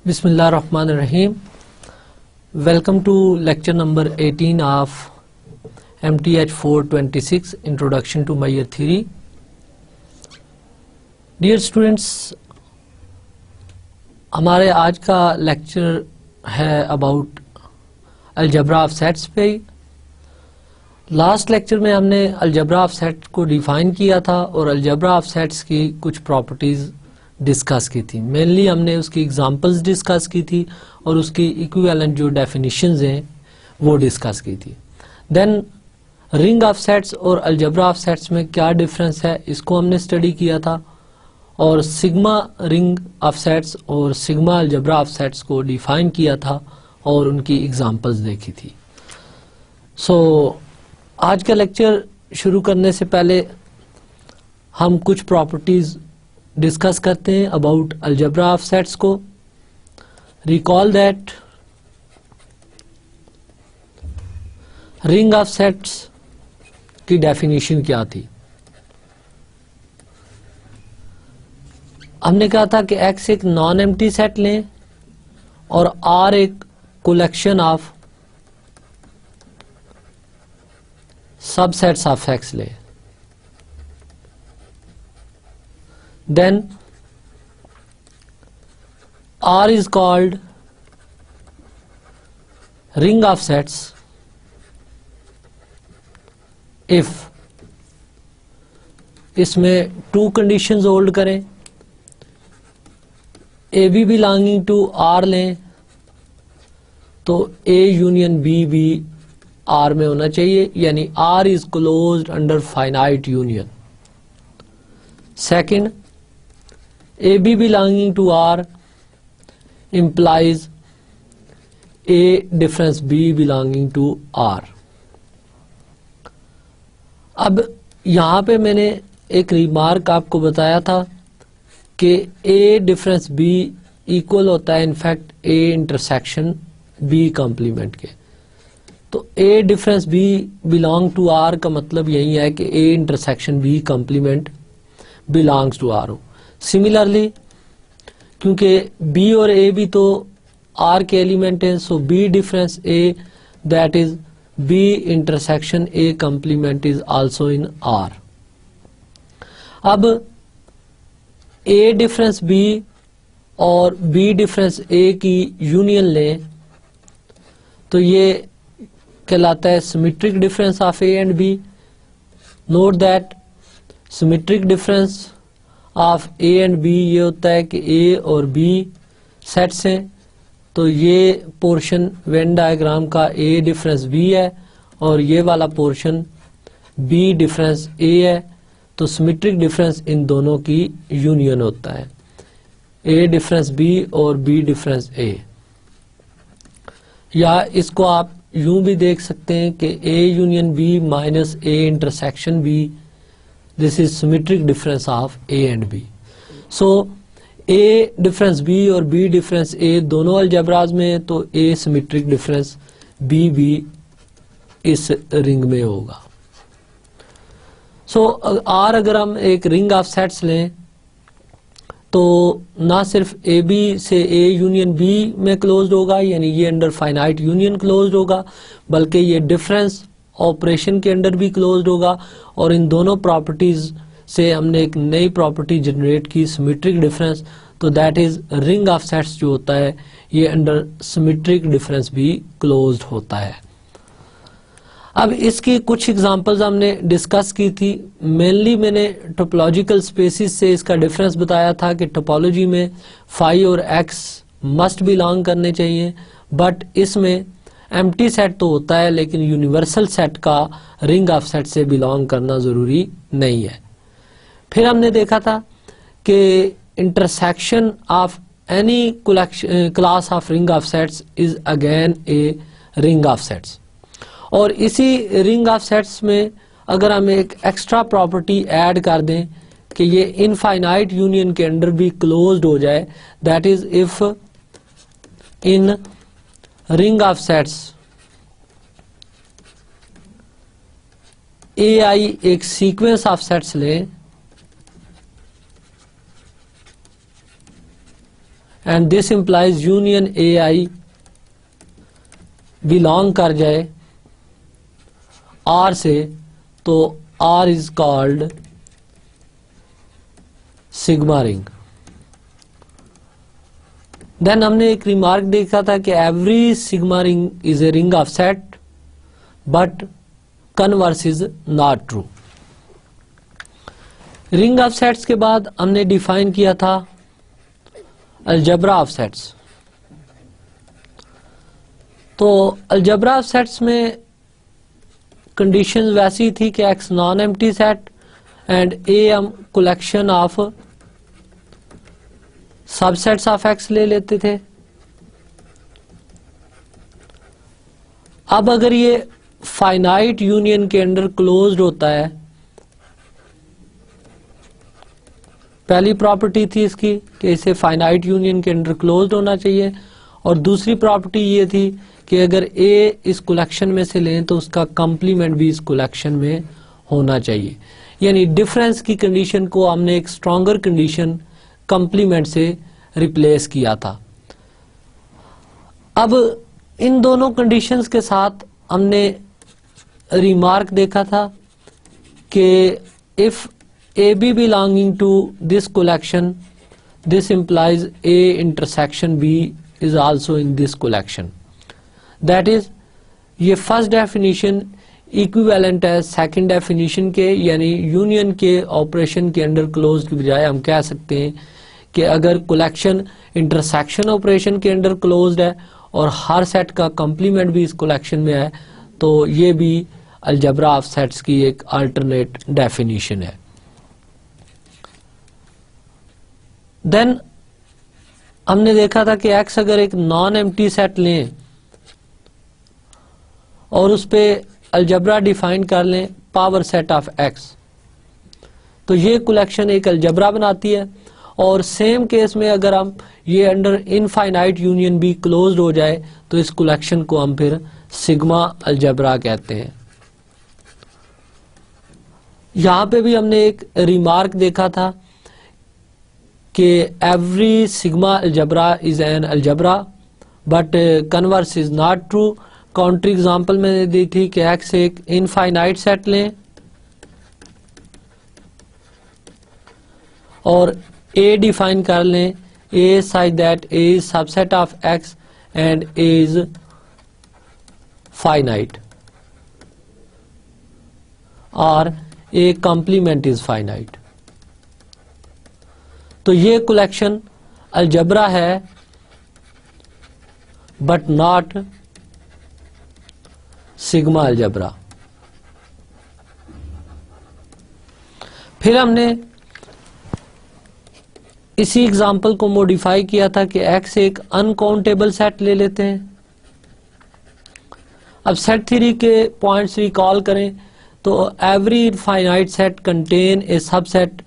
Bismillahirrahmanirrahim. Welcome to lecture number 18 of MTH 426 Introduction to Meyer Theory. Dear students, हमारे आज का lecture है about algebra of sets पे। Last lecture में हमने अलजबरा ऑफ सेट को डिफाइन किया था और अलजबरा ऑफ सेट्स की कुछ प्रॉपर्टीज डिस्कस की थी। मेनली हमने उसकी एग्जांपल्स डिस्कस की थी और उसकी इक्विवेलेंट जो डेफिनेशंस हैं वो डिस्कस की थी। देन रिंग ऑफ सेट्स और अलजबरा ऑफ सेट्स में क्या डिफरेंस है इसको हमने स्टडी किया था और सिग्मा रिंग ऑफ सेट्स और सिग्मा अलजबरा ऑफ सेट्स को डिफाइन किया था और उनकी एग्जांपल्स देखी थी। आज का लेक्चर शुरू करने से पहले हम कुछ प्रॉपर्टीज डिस्कस करते हैं अबाउट अलजबरा ऑफ सेट्स को। Recall that ring of sets की डेफिनेशन क्या थी। हमने कहा था कि X एक नॉन एम्प्टी सेट लें और R एक collection of subsets of X लें। Then R is called ring of sets if इसमें टू कंडीशंस होल्ड करें, A B belonging to R लें तो ए यूनियन बी भी आर में होना चाहिए, यानी R is closed under finite union. Second, AB belonging to R implies A difference B belonging to R। अब यहां पे मैंने एक रिमार्क आपको बताया था कि A डिफरेंस B इक्वल होता है in fact A intersection B complement के। तो A difference B belong to R का मतलब यही है कि A intersection B complement belongs to R हो। सिमिलरली क्योंकि B और A भी तो R के एलिमेंट हैं, so B difference A that is B intersection A complement is also in R। अब A डिफरेंस B और B डिफरेंस A की यूनियन लें तो ये कहलाता है symmetric difference of A and B। Note that symmetric difference of A and B ये होता है कि ए और बी सेट्स हैं, तो ये पोर्शन वेन डायग्राम का ए डिफरेंस बी है और ये वाला पोर्शन बी डिफरेंस ए है, तो सिमेट्रिक डिफरेंस इन दोनों की यूनियन होता है, ए डिफरेंस बी और बी डिफरेंस ए। या इसको आप यूं भी देख सकते हैं कि A union B minus A intersection B, this is symmetric difference of A and B। सो A डिफरेंस B और B डिफरेंस A दोनों अलजबराज में है, तो A सिमेट्रिक डिफरेंस B भी इस रिंग में होगा। R अगर हम एक रिंग ऑफ सेट्स लें तो ना सिर्फ AB से A यूनियन B में क्लोज्ड होगा, यानी ये अंडर फाइनाइट यूनियन क्लोज्ड होगा, बल्कि ये डिफरेंस ऑपरेशन के अंडर भी क्लोज्ड होगा। और इन दोनों प्रॉपर्टीज से हमने एक नई प्रॉपर्टी जनरेट की सिमेट्रिक डिफरेंस, तो that is ring of sets जो होता है ये अंडर सिमेट्रिक डिफरेंस भी क्लोज्ड होता है। अब इसकी कुछ एग्जांपल्स हमने डिस्कस की थी। मेनली मैंने टोपोलॉजिकल स्पेसिस से इसका डिफरेंस बताया था कि टोपोलॉजी में फाई और एक्स मस्ट बिलोंग करने चाहिए, बट इसमें एम्प्टी सेट तो होता है लेकिन यूनिवर्सल सेट का रिंग ऑफ सेट से बिलोंग करना जरूरी नहीं है। फिर हमने देखा था कि intersection of any class of ring of sets is again A ring of sets, और इसी रिंग ऑफ सेट्स में अगर हम एक एक्स्ट्रा प्रॉपर्टी ऐड कर दें कि ये इनफाइनाइट यूनियन के अंडर भी क्लोज्ड हो जाए, that is if in ring of sets AI एक सीक्वेंस ऑफ सेट्स लें and this implies union A I belong कर जाए आर से, तो R is called sigma ring. Then हमने एक रिमार्क देखा था कि every sigma ring is a ring of set but converse is not true. Ring of sets के बाद हमने डिफाइन किया था अलजेब्रा ऑफ सेट्स। तो अलजेब्रा ऑफ सेट्स में कंडीशन वैसी थी कि X non empty set and A हम collection of subsets of X ले लेते थे। अब अगर ये फाइनाइट यूनियन के अंडर क्लोज्ड होता है, पहली प्रॉपर्टी थी इसकी कि इसे फाइनाइट यूनियन के अंडर क्लोज्ड होना चाहिए, और दूसरी प्रॉपर्टी ये थी कि अगर ए इस कलेक्शन में से लें तो उसका कंप्लीमेंट भी इस कलेक्शन में होना चाहिए। यानी डिफरेंस की कंडीशन को हमने एक स्ट्रॉन्गर कंडीशन कंप्लीमेंट से रिप्लेस किया था। अब इन दोनों कंडीशंस के साथ हमने रिमार्क देखा था कि if A B belonging to this collection, this implies A intersection B is also in this collection. That is, ये फर्स्ट डेफिनेशन इक्विवेलेंट है सेकंड डेफिनेशन के, यानी यूनियन के ऑपरेशन के अंडर क्लोज की बजाय हम कह सकते हैं कि अगर कलेक्शन इंटरसेक्शन ऑपरेशन के अंडर क्लोज्ड है और हर सेट का कंप्लीमेंट भी इस कलेक्शन में है, तो ये भी अलजेब्रा ऑफ सेट्स की एक अल्टरनेट डेफिनेशन है। देन हमने देखा था कि एक्स अगर एक नॉन एम्प्टी सेट लें और उस पे अलजेब्रा डिफाइन कर लें पावर सेट ऑफ एक्स, तो ये कलेक्शन एक अलजेब्रा बनाती है। और सेम केस में अगर हम ये अंडर इनफाइनाइट यूनियन भी क्लोज्ड हो जाए तो इस कलेक्शन को हम फिर सिग्मा अलजेब्रा कहते हैं। यहां पे भी हमने एक रिमार्क देखा था कि every sigma algebra is an algebra but converse is not true. Counter example मैंने दी थी कि एक्स एक इनफाइनाइट सेट लें और ए डिफाइन कर लें A such that A is subset of X and A is finite और ए कंप्लीमेंट इज फाइनाइट। तो ये कलेक्शन अलजेब्रा है बट नॉट सिग्मा अलजेब्रा। फिर हमने इसी एग्जाम्पल को मॉडिफाई किया था कि एक्स एक अनकाउंटेबल सेट ले लेते हैं। अब सेट थ्योरी के पॉइंट्स रिकॉल करें तो every infinite set contain a subset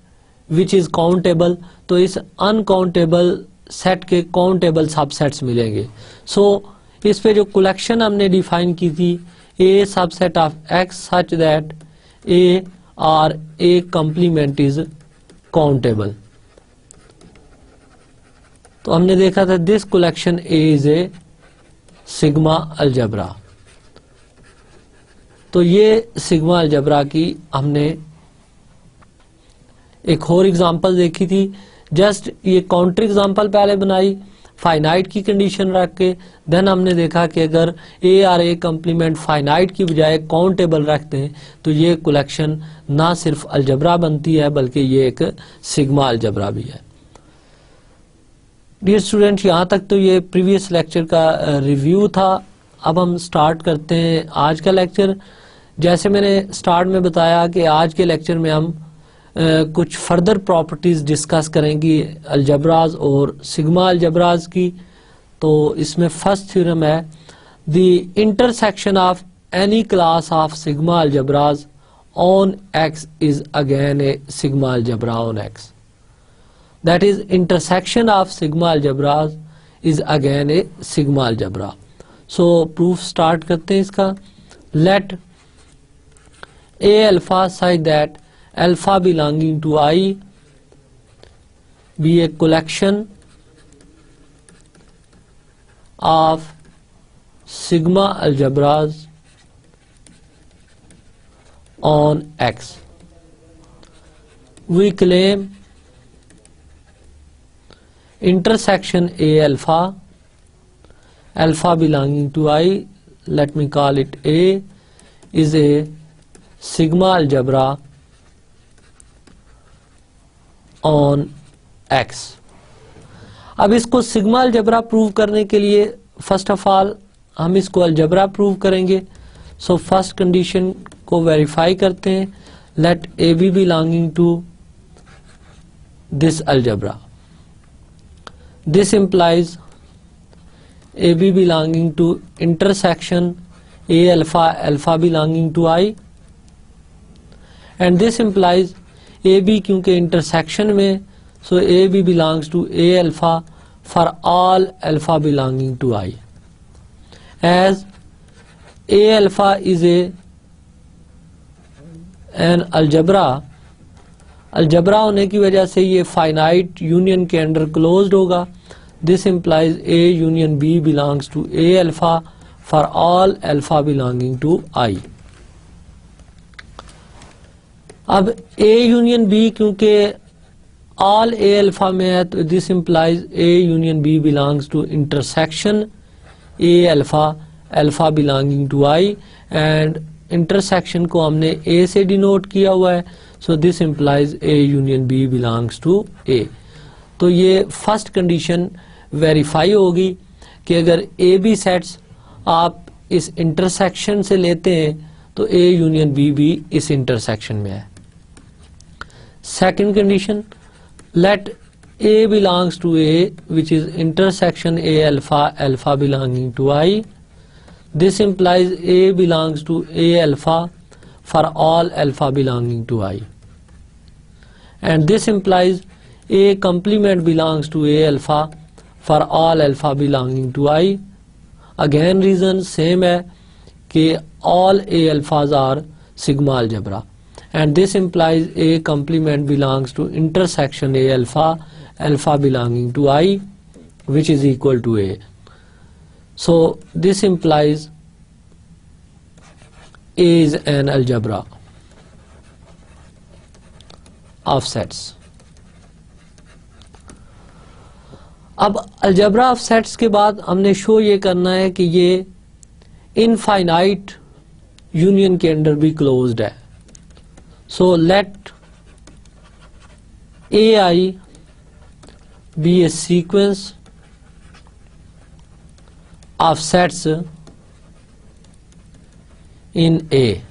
which is countable, तो इस अनकाउंटेबल सेट के काउंटेबल सबसेट्स मिलेंगे। सो इस पे जो कलेक्शन हमने डिफाइन की थी A subset of X such that A और ए कंप्लीमेंट इज काउंटेबल, तो हमने देखा था this collection A is a sigma algebra. तो ये सिग्मा अलजेब्रा की हमने एक और एग्जांपल देखी थी। जस्ट ये काउंटर एग्जांपल पहले बनाई फाइनाइट की कंडीशन रख के, देन हमने देखा कि अगर ए और ए कंप्लीमेंट फाइनाइट की बजाय काउंटेबल रखते हैं तो ये कलेक्शन ना सिर्फ अलजेब्रा बनती है बल्कि ये एक सिग्मा अलजेब्रा भी है। डियर स्टूडेंट, यहाँ तक तो ये प्रीवियस लेक्चर का रिव्यू था। अब हम स्टार्ट करते हैं आज का लेक्चर। जैसे मैंने स्टार्ट में बताया कि आज के लेक्चर में हम कुछ फर्दर प्रॉपर्टीज डिस्कस करेंगी अलजेब्राज और सिग्मा अलजेब्राज की। तो इसमें फर्स्ट थ्योरम है the intersection of any class of sigma algebras on X is again a sigma algebra on X. That is, intersection of sigma algebras is again a sigma algebra. So proof start करते हैं इसका। Let a alpha such that alpha belonging to I be a collection of sigma algebras on X. We claim intersection A alpha, alpha belonging to I, let me call it A, is a sigma algebra on X. अब इसको sigma algebra prove करने के लिए first of all हम इसको algebra prove करेंगे. So first condition को verify करते हैं. Let A B belonging to this algebra. This implies A B belonging to intersection A alpha, alpha belonging to I, and this implies A B क्योंकि intersection में, so AB belongs to A alpha for all alpha belonging to I. As A alpha is an algebra, algebra होने की वजह से ये finite union के under closed होगा. This implies A union B belongs to A alpha for all alpha belonging to I. अब A union B क्योंकि all A alpha में है तो this implies A union B belongs to intersection A alpha, alpha belonging to I, and intersection को हमने A से denote किया हुआ है. So this implies A union B belongs to A. तो ये फर्स्ट कंडीशन वेरीफाई होगी कि अगर ए बी सेट्स आप इस इंटरसेक्शन से लेते हैं तो ए यूनियन बी भी इस इंटरसेक्शन में है. Second condition, let A belongs to A, which is intersection A alpha, alpha belonging to I. This implies A belongs to A alpha for all alpha belonging to I, and this implies A complement belongs to A alpha for all alpha belonging to I. Again reason same है कि all A alphas are sigma algebra, and this implies A complement belongs to intersection A alpha, alpha belonging to I, which is equal to A. So this implies A is an algebra of sets. अब algebra of sets के बाद हमने show ये करना है कि ये infinite union के अंडर भी क्लोज्ड है. So let AI be a sequence of sets in A,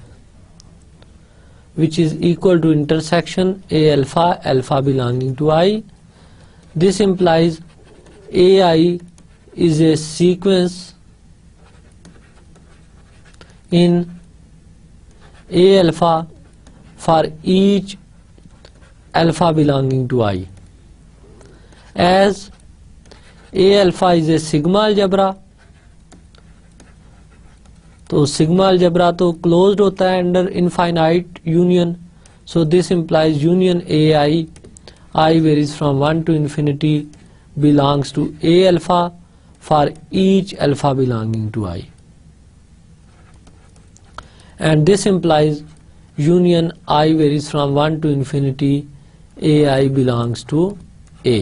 which is equal to intersection A alpha, alpha belonging to I. This implies AI is a sequence in A alpha for each alpha belonging to I. As A alpha is a sigma algebra, तो sigma algebra तो closed होता है under infinite union. So this implies union A I, I varies from 1 to infinity, belongs to A alpha for each alpha belonging to I, and this implies union I varies from 1 to infinity, AI belongs to A.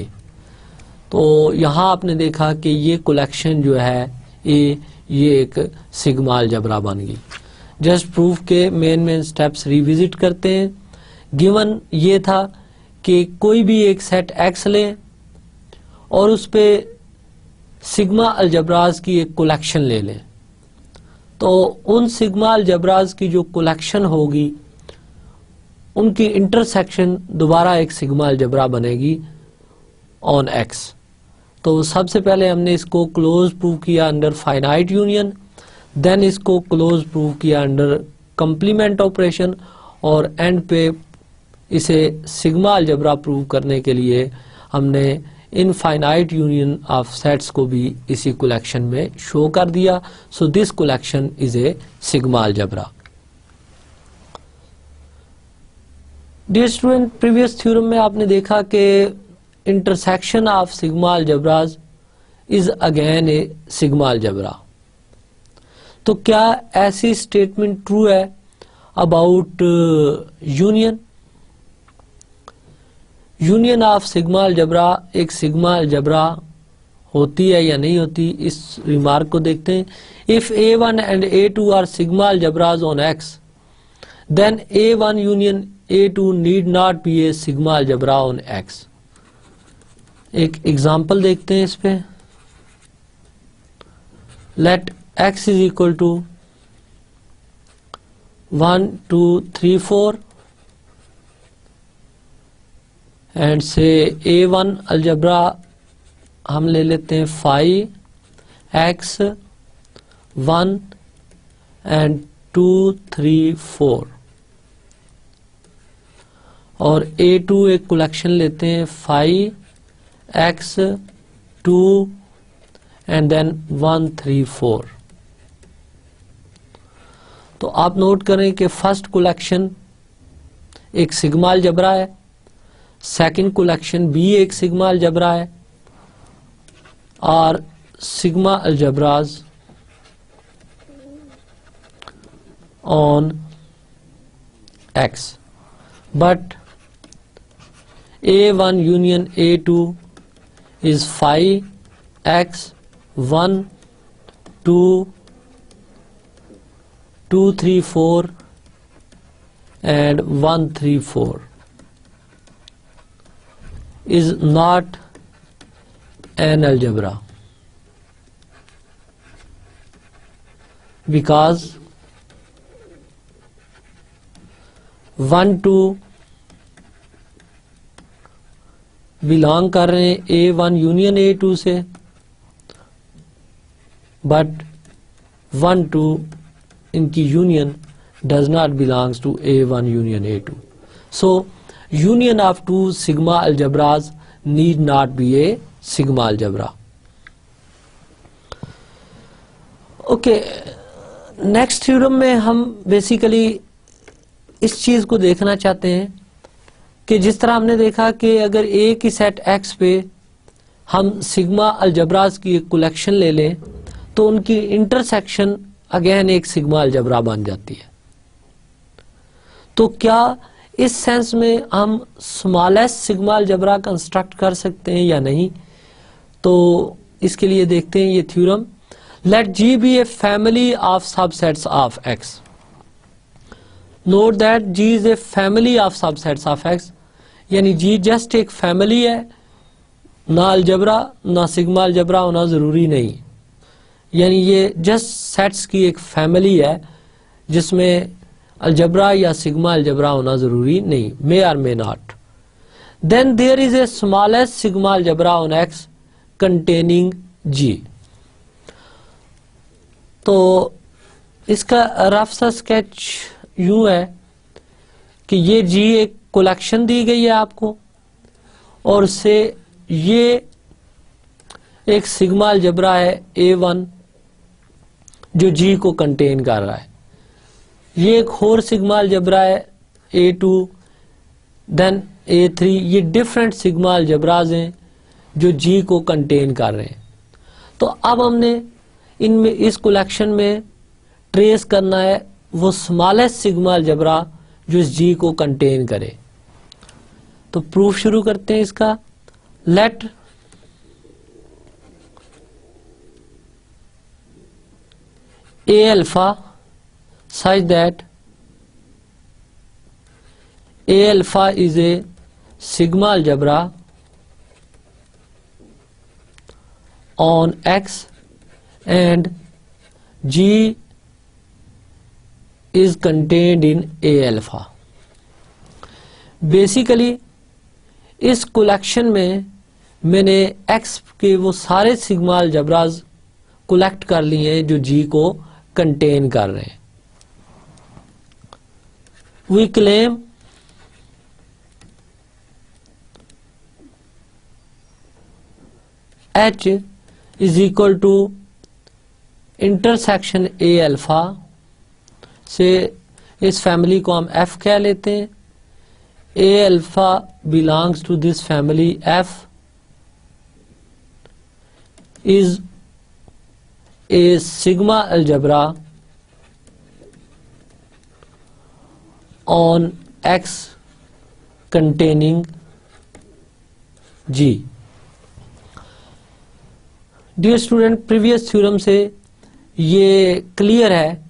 तो यहाँ आपने देखा कि ये collection जो है A, ये एक सिग्मा अलजेब्रा बन गई. जस्ट प्रूफ के मेन स्टेप्स रिविजिट करते हैं. गिवन ये था कि कोई भी एक सेट X लें और उस पे सिग्मा अलजेब्राज की एक कलेक्शन ले लें, तो उन सिग्मा अलजेब्राज की जो कलेक्शन होगी उनकी इंटरसेक्शन दोबारा एक सिग्मा अलजेब्रा बनेगी ऑन X. तो सबसे पहले हमने इसको क्लोज प्रूव किया अंडर फाइनाइट यूनियन, देन इसको क्लोज प्रूव किया अंडर कंप्लीमेंट ऑपरेशन, और एंड पे इसे सिग्मा अलजेब्रा प्रूव करने के लिए हमने इनफाइनाइट यूनियन ऑफ सेट्स को भी इसी कलेक्शन में शो कर दिया. So this collection is a sigma algebra. Dear student, previous theorem में आपने देखा कि intersection of sigma algebras is again a sigma algebra. तो क्या ऐसी स्टेटमेंट ट्रू है about union? Union of sigma algebra एक सिग्मा अलजेब्रा होती है या नहीं होती, इस रिमार्क को देखते हैं। If A1 and A2 are sigma algebras on X, then A1 union A2 need not be a sigma algebra on X। एक एग्जांपल देखते हैं इस पे। Let X is equal to 1 2 3 4 and say A1 algebra हम ले लेते हैं 5 x 1 and 2 3 4 और A2 एक कलेक्शन लेते हैं 5 x 2 एंड देन 1 3 4। तो आप नोट करें कि फर्स्ट कलेक्शन एक सिग्मा अलजेब्रा है, सेकंड कलेक्शन भी एक सिग्मा अलजेब्रा है, और sigma अलजेब्राज on X, but A1 union A2 is 5 x 1 2 2 3 4 and 1 3 4 is not an algebra because 1 2 belong कर रहे हैं A1 यूनियन A2 से, बट 1 2 इनकी union does not belongs to A1 union A2। So union of two sigma algebras need not be a sigma algebra. Okay, next theorem में हम basically इस चीज को देखना चाहते हैं कि जिस तरह हमने देखा कि अगर ए की सेट एक्स पे हम सिग्मा अलजेब्राज की एक कलेक्शन ले लें तो उनकी इंटरसेक्शन अगेन एक सिग्मा अलजेब्रा बन जाती है। तो क्या इस सेंस में हम स्मॉलेस्ट सिग्मा अलजेब्रा कंस्ट्रक्ट कर सकते हैं या नहीं? तो इसके लिए देखते हैं ये theorem. Let G be a family of subsets of X. Note that G is a family of subsets of X, यानी जी जस्ट एक फैमिली है, ना अलजेब्रा ना सिग्मा अलजेब्रा होना जरूरी नहीं, यानी ये जस्ट सेट्स की एक फैमिली है जिसमें अलजेब्रा या सिग्मा अलजेब्रा होना जरूरी नहीं, मे और may not. Then there is a smallest sigma algebra on X containing G. तो इसका रफ सा स्केच यूं है कि ये जी एक कलेक्शन दी गई है आपको और से ये एक सिग्मा अलजेब्रा है A1 जो जी को कंटेन कर रहा है, ये एक और सिग्मा अलजेब्रा है A2 देन A3। ये डिफरेंट सिग्मा अलजेब्राज हैं जो जी को कंटेन कर रहे हैं। तो अब हमने इनमें इस कलेक्शन में ट्रेस करना है वो स्मॉलेस्ट सिग्मा अलजेब्रा जो इस जी को कंटेन करे। तो प्रूफ शुरू करते हैं इसका। Let A alpha such that A alpha is a sigma algebra on X and G is contained in A alpha। Basically इस कलेक्शन में मैंने X के वो सारे सिग्मा अलजेब्राज कलेक्ट कर लिए हैं जो G को कंटेन कर रहे हैं। We claim H is equal to intersection A alpha से इस फैमिली को हम F कह लेते हैं। A alpha belongs to this family F is a sigma algebra on X containing G। Dear student, previous theorem से ये क्लियर है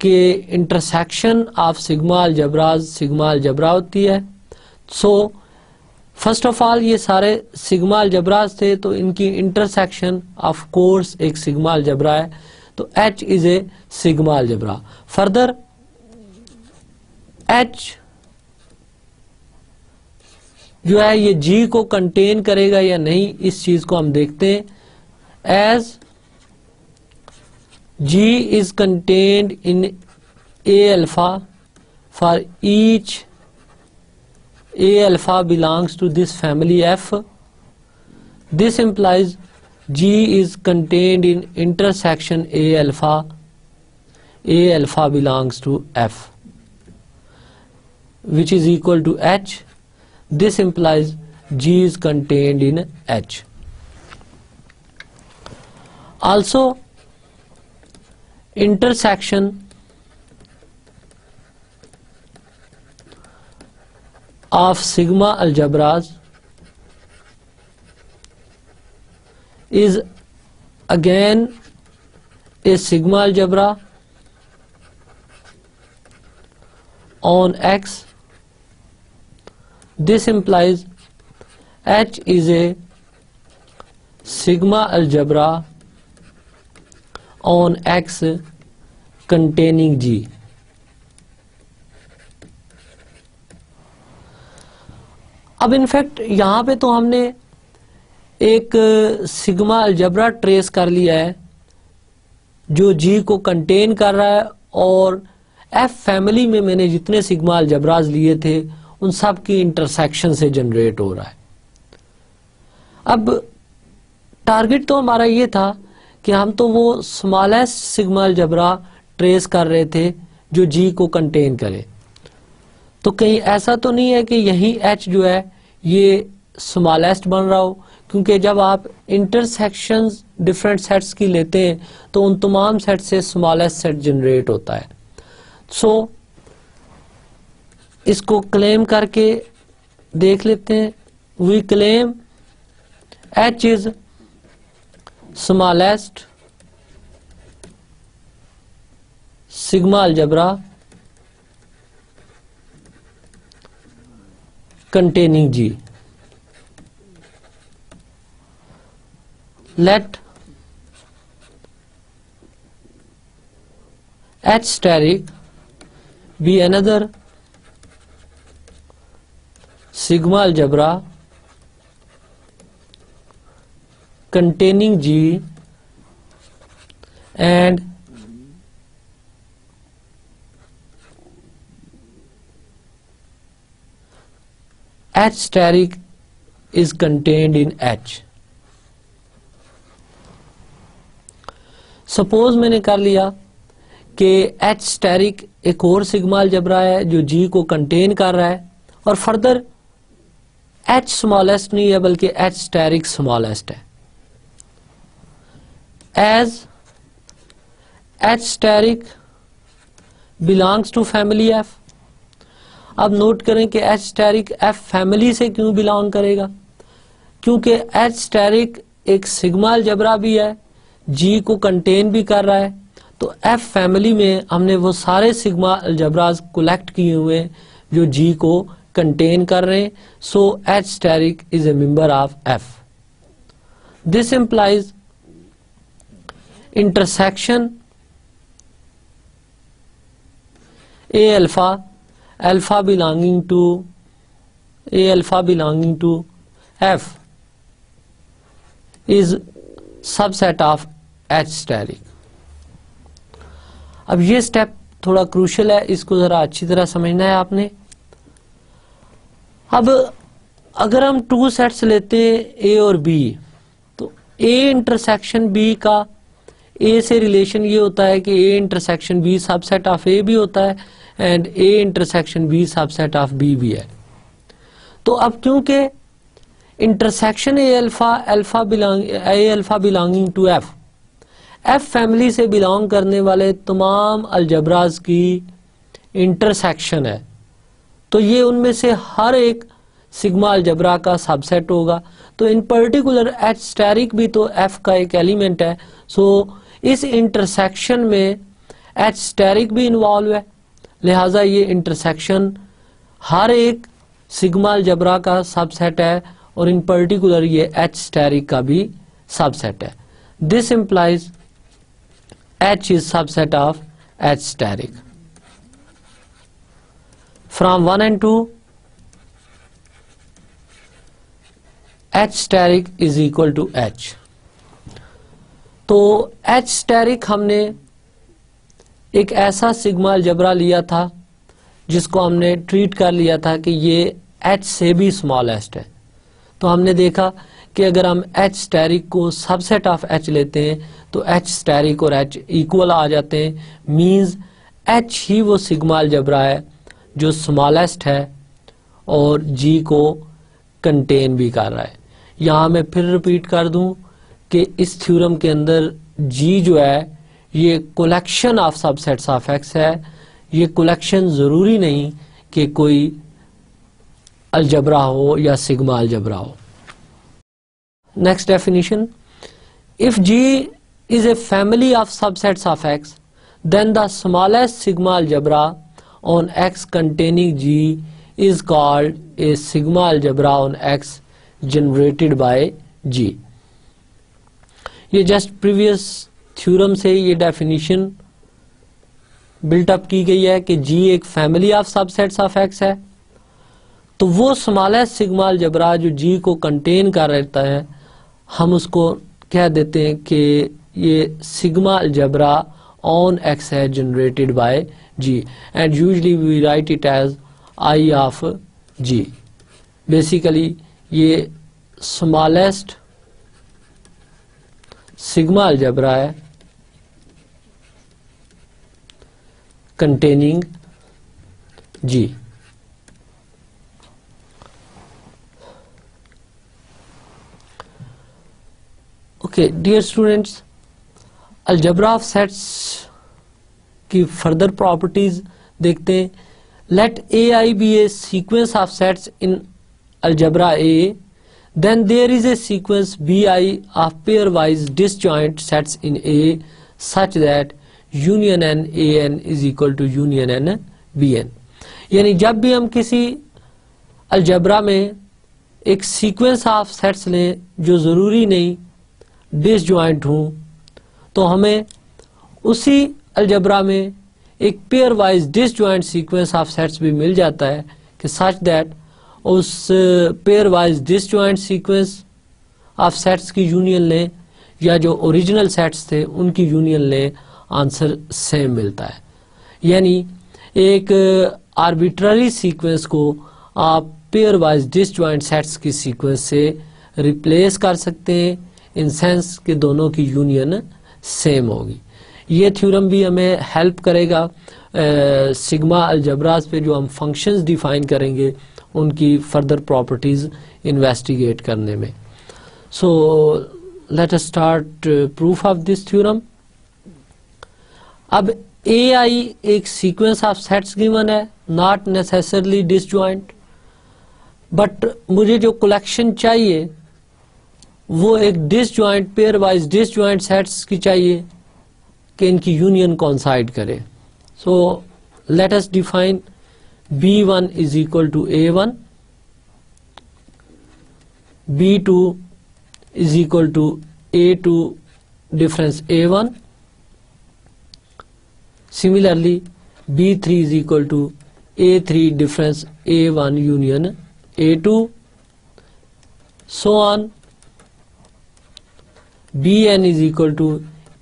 कि इंटरसेक्शन ऑफ सिग्मा अलजबरा होती है। सो फर्स्ट ऑफ ऑल ये सारे सिग्मा अलजबराज थे, तो इनकी इंटरसेक्शन ऑफ कोर्स एक सिग्मा अलजबरा है, तो H is a sigma algebra. Further H जो है ये G को कंटेन करेगा या नहीं, इस चीज को हम देखते हैं। As G is contained in A alpha for each A alpha belongs to this family F. This implies G is contained in intersection A alpha belongs to F, which is equal to H. This implies G is contained in H. Also, intersection of sigma algebras is again a sigma algebra on X. This implies H is a sigma algebra on X containing G। अब in fact यहां पे तो हमने एक sigma algebra trace कर लिया है जो G को कंटेन कर रहा है, और F फैमिली में मैंने जितने सिग्मा अलजबराज लिए थे उन सब की इंटरसेक्शन से जनरेट हो रहा है। अब टारगेट तो हमारा ये था कि हम तो वो स्मॉलेस्ट सिग्मा अलजबरा ट्रेस कर रहे थे जो G को कंटेन करे, तो कहीं ऐसा तो नहीं है कि यही H जो है ये स्मॉलेस्ट बन रहा हो, क्योंकि जब आप इंटरसेक्शंस डिफरेंट सेट्स की लेते हैं तो उन तमाम सेट से स्मॉलेस्ट सेट जनरेट होता है। सो इसको क्लेम करके देख लेते हैं। We claim H is smallest sigma algebra containing G. Let H steric be another sigma algebra containing G, and H steric is contained in H. Suppose मैंने कर लिया कि H स्टेरिक एक और सिग्मा अलजबरा है जो G को contain कर रहा है, और फर्दर H स्मॉलेस्ट नहीं है बल्कि H स्टेरिक स्मॉलेस्ट है। As H steric belongs to family F। अब नोट करें कि H steric F फैमिली से क्यों बिलोंग करेगा, क्योंकि H steric एक सिग्मा अलजबरा भी है, G को कंटेन भी कर रहा है, तो F फैमिली में हमने वो सारे सिग्मा अलजबराज कलेक्ट किए हुए जो G को कंटेन कर रहे हैं। सो H steric is a member of F. This implies intersection A alpha belonging to F is subset of H steric। अब ये स्टेप थोड़ा क्रूशियल है, इसको जरा अच्छी तरह समझना है आपने। अब अगर हम टू सेट्स लेते हैं A और B, तो A इंटरसेक्शन B का A से रिलेशन ये होता है कि A intersection B subset of A भी होता है and A intersection B subset of B भी है। तो अब क्योंकि intersection A alpha belonging to F, F family से बिलोंग करने वाले तमाम अलजबराज की इंटरसेक्शन है, तो ये उनमें से हर एक सिग्मा अलजबरा का सबसेट होगा। तो इन पर्टिकुलर एच स्टेरिक भी तो एफ का एक एलिमेंट है, सो इस इंटरसेक्शन में एच स्टेरिक भी इन्वॉल्व है, लिहाजा ये इंटरसेक्शन हर एक सिग्मा अलजबरा का सबसेट है और इन पर्टिकुलर ये एच स्टेरिक का भी सबसेट है। This implies H is subset of H steric. From 1 and 2, H steric is equal to H. तो H steric हमने एक ऐसा सिग्मा अलजबरा लिया था जिसको हमने ट्रीट कर लिया था कि ये H से भी स्मॉलेस्ट है। तो हमने देखा कि अगर हम H स्टेरिक को सबसेट ऑफ H लेते हैं तो H स्टेरिक और H इक्वल आ जाते हैं, मींस H ही वो सिग्मा अलजबरा है जो स्मॉलेस्ट है और G को कंटेन भी कर रहा है। यहाँ मैं फिर रिपीट कर दूं कि इस थ्योरम के अंदर G जो है ये collection of subsets of X है, ये कलेक्शन जरूरी नहीं कि कोई अलजबरा हो या सिग्मा अलजबरा हो। Next definition, if G is a family of subsets of X, then the smallest sigma algebra on X containing G is called a sigma algebra on X generated by G. ये just previous theorem से ये definition built up की गई है कि G एक family of subsets of X है, तो वो स्मॉलेस्ट सिग्मा अलजबरा जो G को कंटेन कर रहता है हम उसको कह देते हैं कि ये सिग्मा अलजबरा ऑन X है generated by G, and usually we write it as I of G। Basically ये स्मॉलेस्ट सिग्मा अलजबरा है containing G। Okay dear students, algebra of sets की फर्दर प्रॉपर्टीज देखते हैं। Let A i be a sequence of sets in algebra A, then there is a sequence B i of pair wise disjoint sets in A such that union n A N is equal to union n B n. यानी जब भी हम किसी algebra में एक sequence of sets लें जो जरूरी नहीं डिसजॉइंट हूं, तो हमें उसी अलजबरा में एक pair wise disjoint sequence of sets भी मिल जाता है कि सच दैट उस pair wise disjoint sequence of sets की यूनियन लें या जो ओरिजिनल सेट्स थे उनकी यूनियन लें, आंसर सेम मिलता है। यानी एक आर्बिट्ररी सीक्वेंस को आप पेयर वाइज डिसजॉइंट सेट्स की सीक्वेंस से रिप्लेस कर सकते हैं इन सेंस कि दोनों की यूनियन सेम होगी। ये थ्योरम भी हमें हेल्प करेगा सिग्मा अलजबरास पे जो हम फंक्शंस डिफाइन करेंगे उनकी फर्दर प्रॉपर्टीज इन्वेस्टिगेट करने में। So let us start proof of this theorem. अब ए आई एक सीक्वेंस ऑफ सेट्स गिवन है, नॉट नेसेसरली डिसजॉइंट, बट मुझे जो कलेक्शन चाहिए वो एक disjoint pair wise disjoint sets की चाहिए कि इनकी यूनियन कोइंसाइड करे। So let us define B1 is equal to A1, B2 is equal to A2 difference A1, similarly B3 is equal to A3 difference A1 union A2, so on. Bn is equal to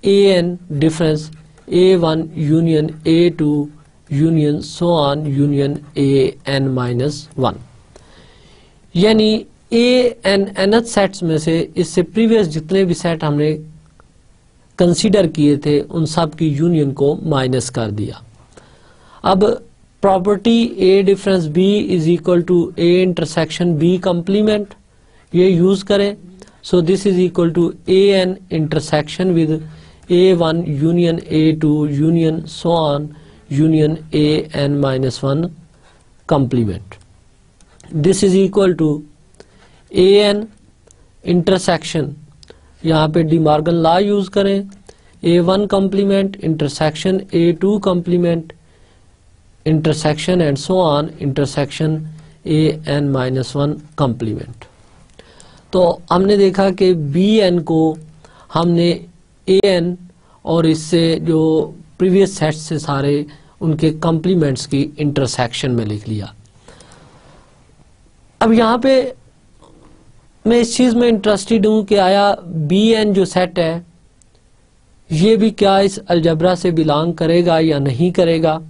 An difference A1 union A2 union so on union An minus 1। यानी An nth sets में से इससे previous जितने भी set हमने consider किए थे उन सब की यूनियन को माइनस कर दिया। अब property A difference B is equal to A intersection B complement, ये यूज करें। So this is equal to A N intersection with A1 union A2 union so on union AN-1 complement. This is equal to AN intersection, यहाँ पे De Morgan law use करें, A1 complement intersection A2 complement intersection and so on intersection AN-1 complement. तो हमने देखा कि BN को हमने AN और इससे जो प्रीवियस सेट से सारे उनके कॉम्प्लीमेंट्स की इंटरसेक्शन में लिख लिया। अब यहाँ पे मैं इस चीज में इंटरेस्टेड हूं कि आया BN जो सेट है ये भी क्या इस अलजबरा से बिलोंग करेगा या नहीं करेगा।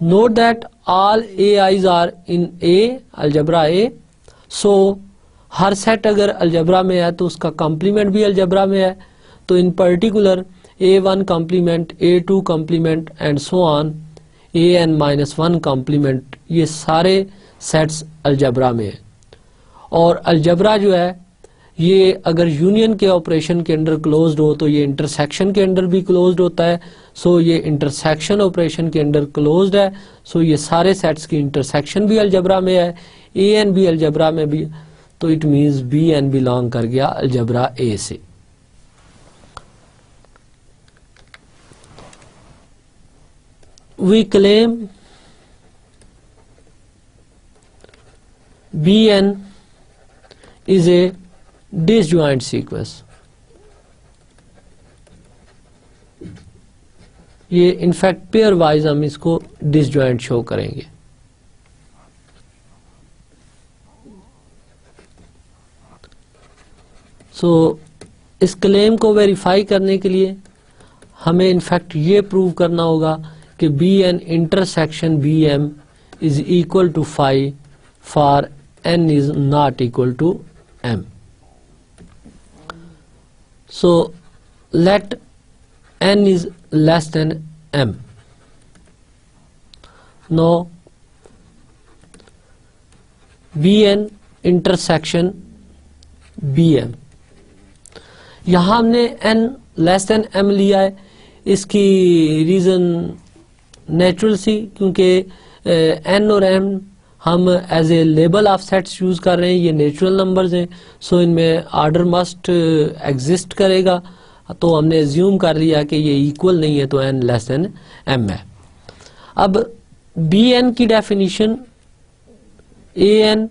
Note that all AIs are in A, algebra A। So हर सेट अगर अलजबरा में है तो उसका कॉम्प्लीमेंट भी अलजबरा में है। तो in particular A1 complement A2 complement and so on AN-1 complement, ये सारे सेट्स अलजबरा में है। और अलजबरा जो है ये अगर यूनियन के ऑपरेशन के अंदर क्लोज्ड हो तो ये इंटरसेक्शन के अंदर भी क्लोज्ड होता है। सो ये इंटरसेक्शन ऑपरेशन के अंदर क्लोज्ड है। सो ये सारे सेट्स की इंटरसेक्शन भी अलजबरा में है, AN भी अलजबरा में भी। तो इट मींस BN बिलोंग कर गया अलजबरा A से। We claim BN is a disjoint sequence। ये इनफैक्ट पेयर वाइज हम इसको डिसजॉइंट शो करेंगे। सो इस क्लेम को वेरीफाई करने के लिए हमें इनफैक्ट ये प्रूव करना होगा कि BN intersection BM is equal to phi for N is not equal to M. So let N is less than M. Now BN intersection BM, यहां हमने N लेस देन M लिया है। इसकी reason natural सी, क्योंकि N और M हम as a label of sets use कर रहे हैं, ये नेचुरल नंबर्स हैं। सो इनमें ऑर्डर मस्ट एग्जिस्ट करेगा। तो हमने एज्यूम कर लिया कि ये इक्वल नहीं है, तो N लेस देन M है। अब BN की definition AN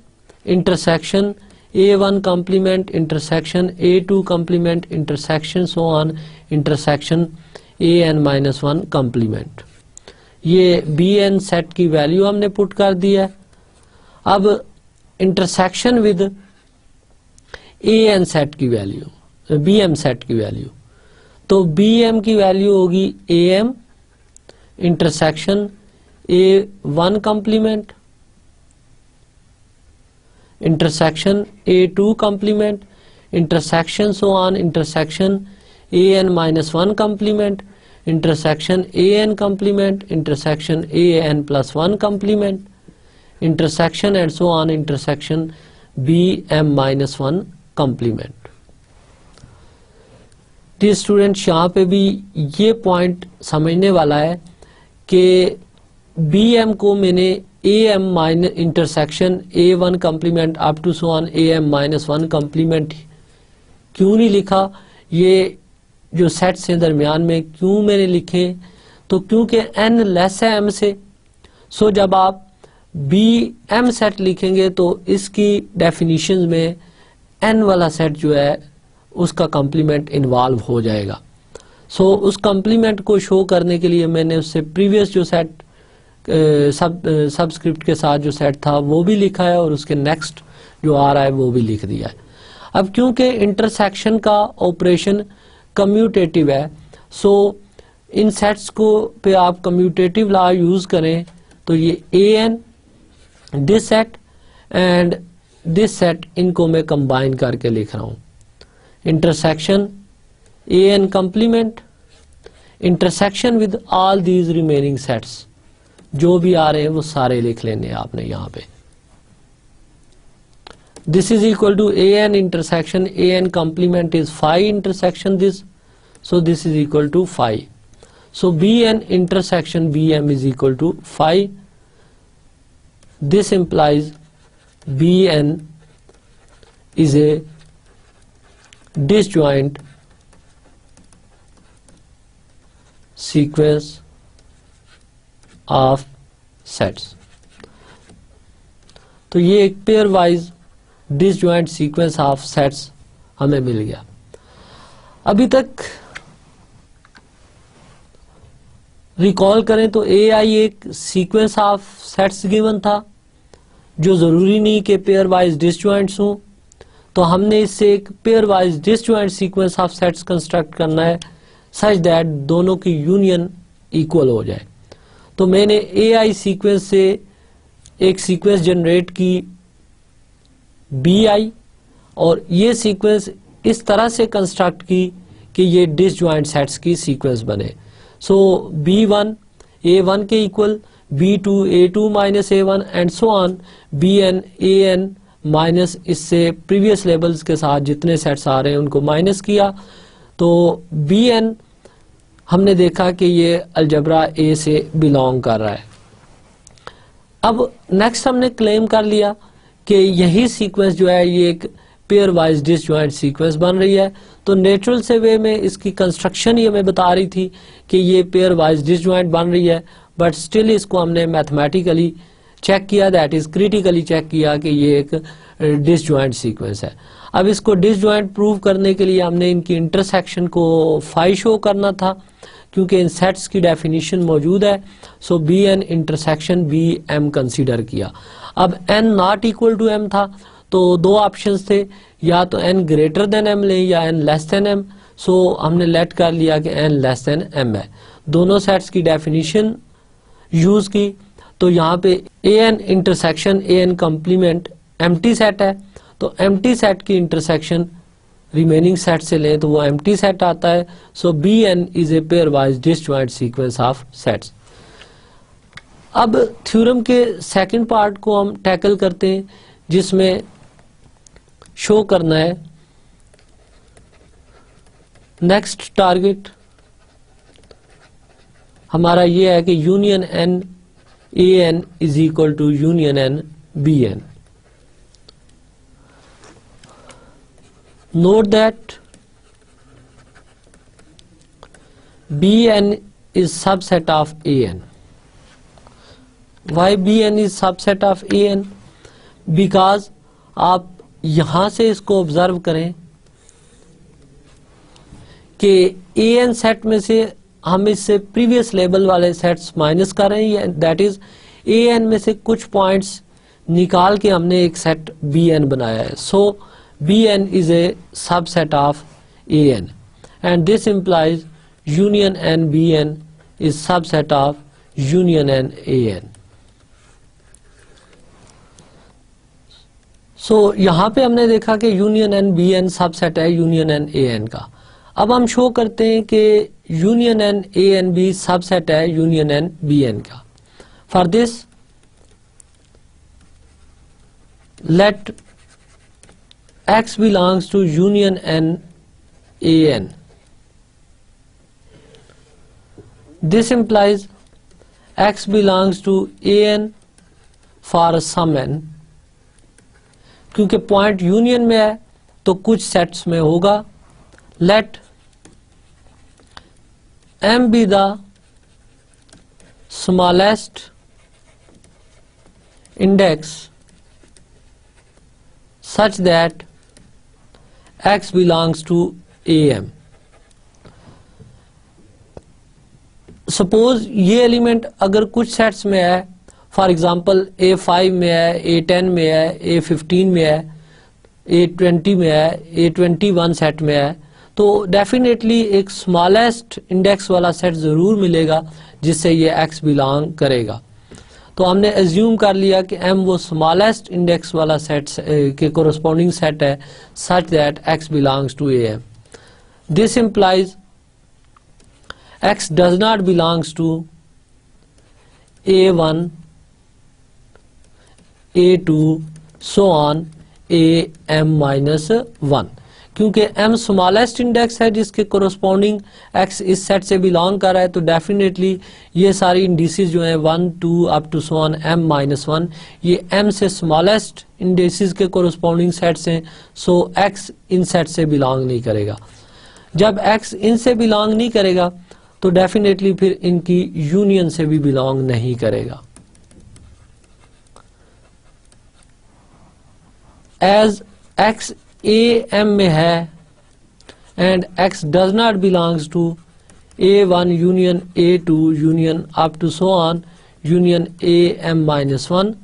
intersection A1 complement intersection A2 complement intersection so on intersection AN-1 complement. ये BN सेट की वैल्यू हमने पुट कर दी है। अब इंटरसेक्शन विद AN सेट की वैल्यू, BM सेट की वैल्यू, तो BM की वैल्यू होगी AM intersection A1 complement intersection A2 complement intersection so on intersection AN-1 complement intersection AN complement intersection AN+1 complement intersection and so on intersection BM-1 complement. Dear student यहाँ पे भी ये point समझने वाला है कि BM को मैंने AM minus intersection A1 complement up to so on AM-1 complement क्यों नहीं लिखा। ये जो सेट्स हैं दरमियान में क्यों मैंने लिखे, तो क्योंकि N लेस है M से। सो जब आप BM सेट लिखेंगे तो इसकी डेफिनेशन में N वाला सेट जो है उसका कॉम्प्लीमेंट इन्वॉल्व हो जाएगा। सो उस कॉम्प्लीमेंट को शो करने के लिए मैंने उससे प्रीवियस जो सेट सबस्क्रिप्ट के साथ जो सेट था वो भी लिखा है और उसके नेक्स्ट जो आ रहा है वो भी लिख दिया है। अब क्योंकि इंटरसेक्शन का ऑपरेशन कम्यूटेटिव है, सो इन सेट्स को पे आप कम्यूटेटिव लॉ यूज करें तो ये AN this set and this set, इनको मैं कंबाइन करके लिख रहा हूं। Intersection AN complement intersection with all these remaining sets, जो भी आ रहे हैं वो सारे लिख लेने आपने यहां पे। this is equal to an intersection an complement is phi intersection this, so this is equal to phi. So bn intersection bm is equal to phi. This implies bn is a disjoint sequence of sets. तो ये एक pair wise disjoint sequence of sets हमें मिल गया। अभी तक recall करें तो ए आई एक सीक्वेंस ऑफ सेट्स गिवन था जो जरूरी नहीं कि पेयर वाइज डिसजॉइंट्स हों, तो हमने इससे एक pair wise disjoint sequence of sets construct करना है सच दैट दोनों की यूनियन इक्वल हो जाए। तो मैंने ए आई सीक्वेंस से एक सीक्वेंस जनरेट की बी आई, और ये सीक्वेंस इस तरह से कंस्ट्रक्ट की कि ये डिसजॉइंट सेट्स की सीक्वेंस बने। सो B1 A1 के equal, B2 A2 minus A1 and so on, BN AN minus इससे प्रीवियस लेवल्स के साथ जितने सेट्स आ रहे हैं उनको माइनस किया, तो BN हमने देखा कि ये अलजबरा A से बिलोंग कर रहा है। अब नेक्स्ट हमने क्लेम कर लिया कि यही सीक्वेंस जो है ये एक पेयर वाइज डिसजॉइंट सीक्वेंस बन रही है, तो नेचुरल से वे में इसकी कंस्ट्रक्शन ही हमें बता रही थी कि ये पेयर वाइज डिसजॉइंट बन रही है, बट स्टिल इसको हमने मैथमेटिकली चेक किया, दैट इज क्रिटिकली चेक किया कि ये एक डिसजॉइंट सीक्वेंस है। अब इसको डिसजॉइंट प्रूव करने के लिए हमने इनकी इंटरसेक्शन को फाई शो करना था, क्योंकि इन सेट्स की डेफिनेशन मौजूद है। So B N intersection B M consider किया। अब N not equal to M था, तो दो ऑप्शंस थे, या तो एन ग्रेटर देन एम लें या एन लेस देन एम। सो हमने लेट कर लिया कि एन लेस देन एम है। दोनों सेट्स की डेफिनेशन यूज की, तो यहाँ पे A N intersection A N complement empty set है, तो एम्प्टी सेट की इंटरसेक्शन रिमेनिंग सेट से लें तो वो एम्प्टी सेट आता है। So B N is a pair wise disjoint sequence of sets. अब थ्योरम के सेकंड पार्ट को हम टैकल करते हैं, जिसमें शो करना है नेक्स्ट टारगेट हमारा ये है कि union n A N is equal to union n B n. Note that Bn is subset of An. Why Bn is subset of An? Because आप यहां से इसको ऑब्जर्व करें कि An सेट में से हम इससे प्रीवियस लेवल वाले सेट्स माइनस कर रहे हैं, दैट इज An में से कुछ पॉइंट्स निकाल के हमने एक सेट Bn बनाया है। सो Bn is a subset of An, and this implies union n Bn is subset of union n An. So यहाँ पे हमने देखा कि union n Bn सबसेट है union n An का। अब हम शो करते हैं कि union n An भी सबसेट है union n Bn का। For this, let X belongs to union n An. This implies X belongs to An for some n, क्योंकि पॉइंट यूनियन में है तो कुछ सेट्स में होगा। Let M be the smallest index such that X belongs to AM. Suppose ये element अगर कुछ सेट्स में है, फॉर एग्जांपल A5 में है, A10 में है, A15 में है, A20 में है, A21 सेट में है, तो डेफिनेटली एक स्मॉलेस्ट इंडेक्स वाला सेट जरूर मिलेगा जिससे ये X बिलोंग करेगा। तो हमने एज्यूम कर लिया कि M वो स्मॉलेस्ट इंडेक्स वाला सेट के कोरस्पॉन्डिंग सेट है such that X belongs to AM. This implies X does not belongs to A1, A2, so on, A m minus one, क्योंकि m स्मॉलेस्ट इंडेक्स है जिसके कोरोस्पोंडिंग x इस set से belong कर रहा है, तो डेफिनेटली ये सारी इंडिसेस जो हैं 1 2 up to so on m minus one, ये m से स्मॉलेस्ट इंडिसेस के कोरोस्पोंडिंग सेट्स हैं, सो x इन सेट से बिलोंग नहीं करेगा। जब x इनसे बिलोंग नहीं करेगा तो डेफिनेटली फिर इनकी यूनियन से भी बिलोंग नहीं करेगा। एज x ए एम में है and x does not belongs to A1 union A2 union up to so on union AM minus one,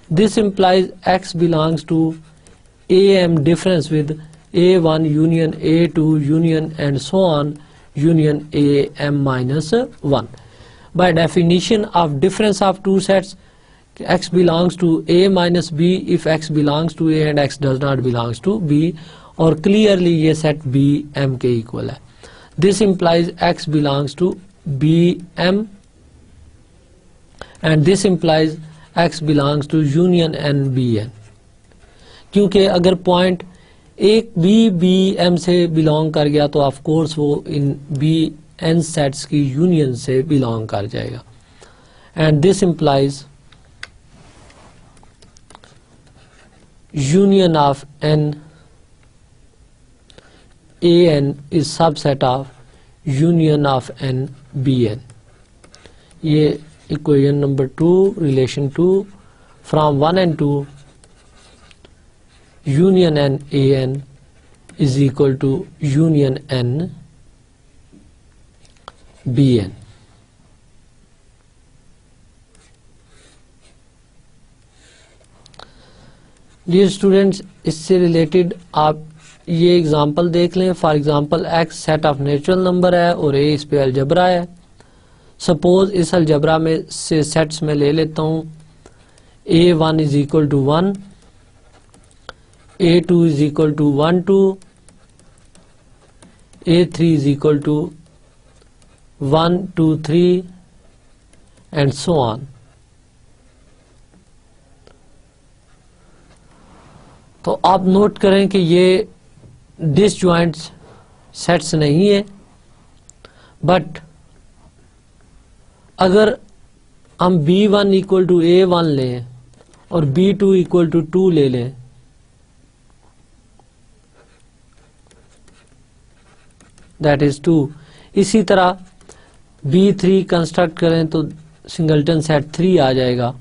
this implies x belongs to AM difference with A1 union A2 union and so on union AM minus 1. By definition of difference of two sets, x belongs to A minus B if x belongs to A and x does not belongs to B, और clearly ये set B M के equal है। This implies x belongs to B M and this implies x belongs to union N B N, क्योंकि अगर point एक B M से belong कर गया तो ऑफ कोर्स वो इन बी एन सेट्स की यूनियन से बिलोंग कर जाएगा। And this implies union of N A N is subset of union of N B N. ये equation number 2 relation 2 from 1 and 2 union n a n is equal to union n b n। Dear students, इससे related आप ये example देख लें। For example x set of natural number है और a इस पे अलजबरा है। सपोज इस अलजबरा में से सेट्स में ले लेता हूँ a1 is equal to 1, A2 is equal to 1 2, A3 is equal to 1 2 3 and so on। तो आप नोट करें कि ये डिसजॉइंट सेट्स नहीं है, बट अगर हम B1 इक्वल टू A1 लें और B2 इक्वल टू 2 ले लें दैट इज 2, इसी तरह B3 कंस्ट्रक्ट करें तो सिंगलटन सेट 3 आ जाएगा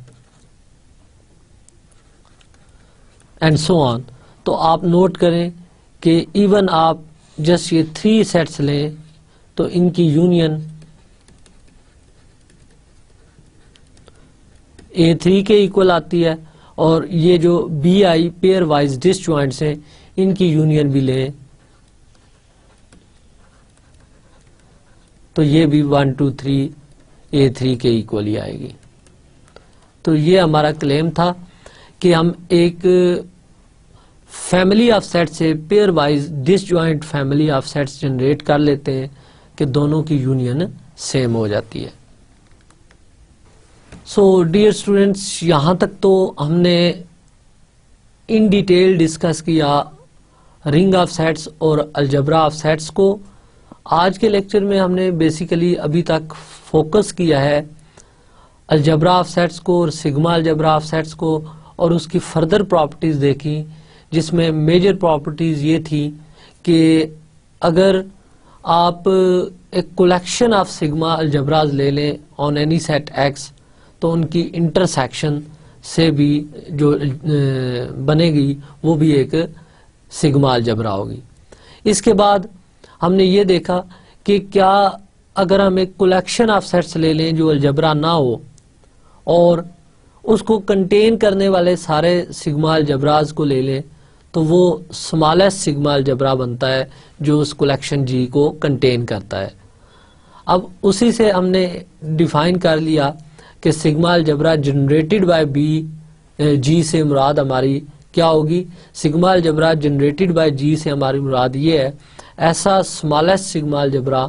एंड सो ऑन। तो आप नोट करें कि इवन आप जस्ट ये 3 सेट्स लें तो इनकी यूनियन A3 के इक्वल आती है, और ये जो BI पेयर वाइज डिसजॉइंट्स हैं इनकी यूनियन भी लें तो ये भी 1 2 3 A3 के इक्वल ही आएगी। तो ये हमारा क्लेम था कि हम एक फैमिली ऑफ सेट से pair wise disjoint family of sets generate कर लेते हैं कि दोनों की यूनियन सेम हो जाती है। सो डियर स्टूडेंट्स, यहाँ तक तो हमने इन डिटेल डिस्कस किया रिंग ऑफ सेट्स और अलजबरा ऑफ सेट्स को। आज के लेक्चर में हमने बेसिकली अभी तक फोकस किया है अलजबरा ऑफ सेट्स को और सिग्मा अलजबरा ऑफ सेट्स को, और उसकी फर्दर प्रॉपर्टीज देखी, जिसमें मेजर प्रॉपर्टीज ये थी कि अगर आप एक कलेक्शन ऑफ सिग्मा अलजबराज ले लें ऑन एनी सेट एक्स तो उनकी इंटरसेक्शन से भी जो बनेगी वो भी एक सिग्मा अलजबरा होगी। इसके बाद हमने ये देखा कि क्या अगर हम एक कलेक्शन ऑफ सेट्स ले लें जो अलजबरा ना हो और उसको कंटेन करने वाले सारे सिग्मा अलजबराज को ले लें तो वो स्मॉलेस्ट सिग्मा अलजबरा बनता है जो उस कलेक्शन जी को कंटेन करता है। अब उसी से हमने डिफाइन कर लिया कि सिग्मा अलजबरा जनरेटेड बाय जी से मुराद हमारी क्या होगी। सिग्मा अलजबरा जनरेटेड बाय जी से हमारी मुराद ये है ऐसा स्मॉलेस्ट सिग्मा अलजबरा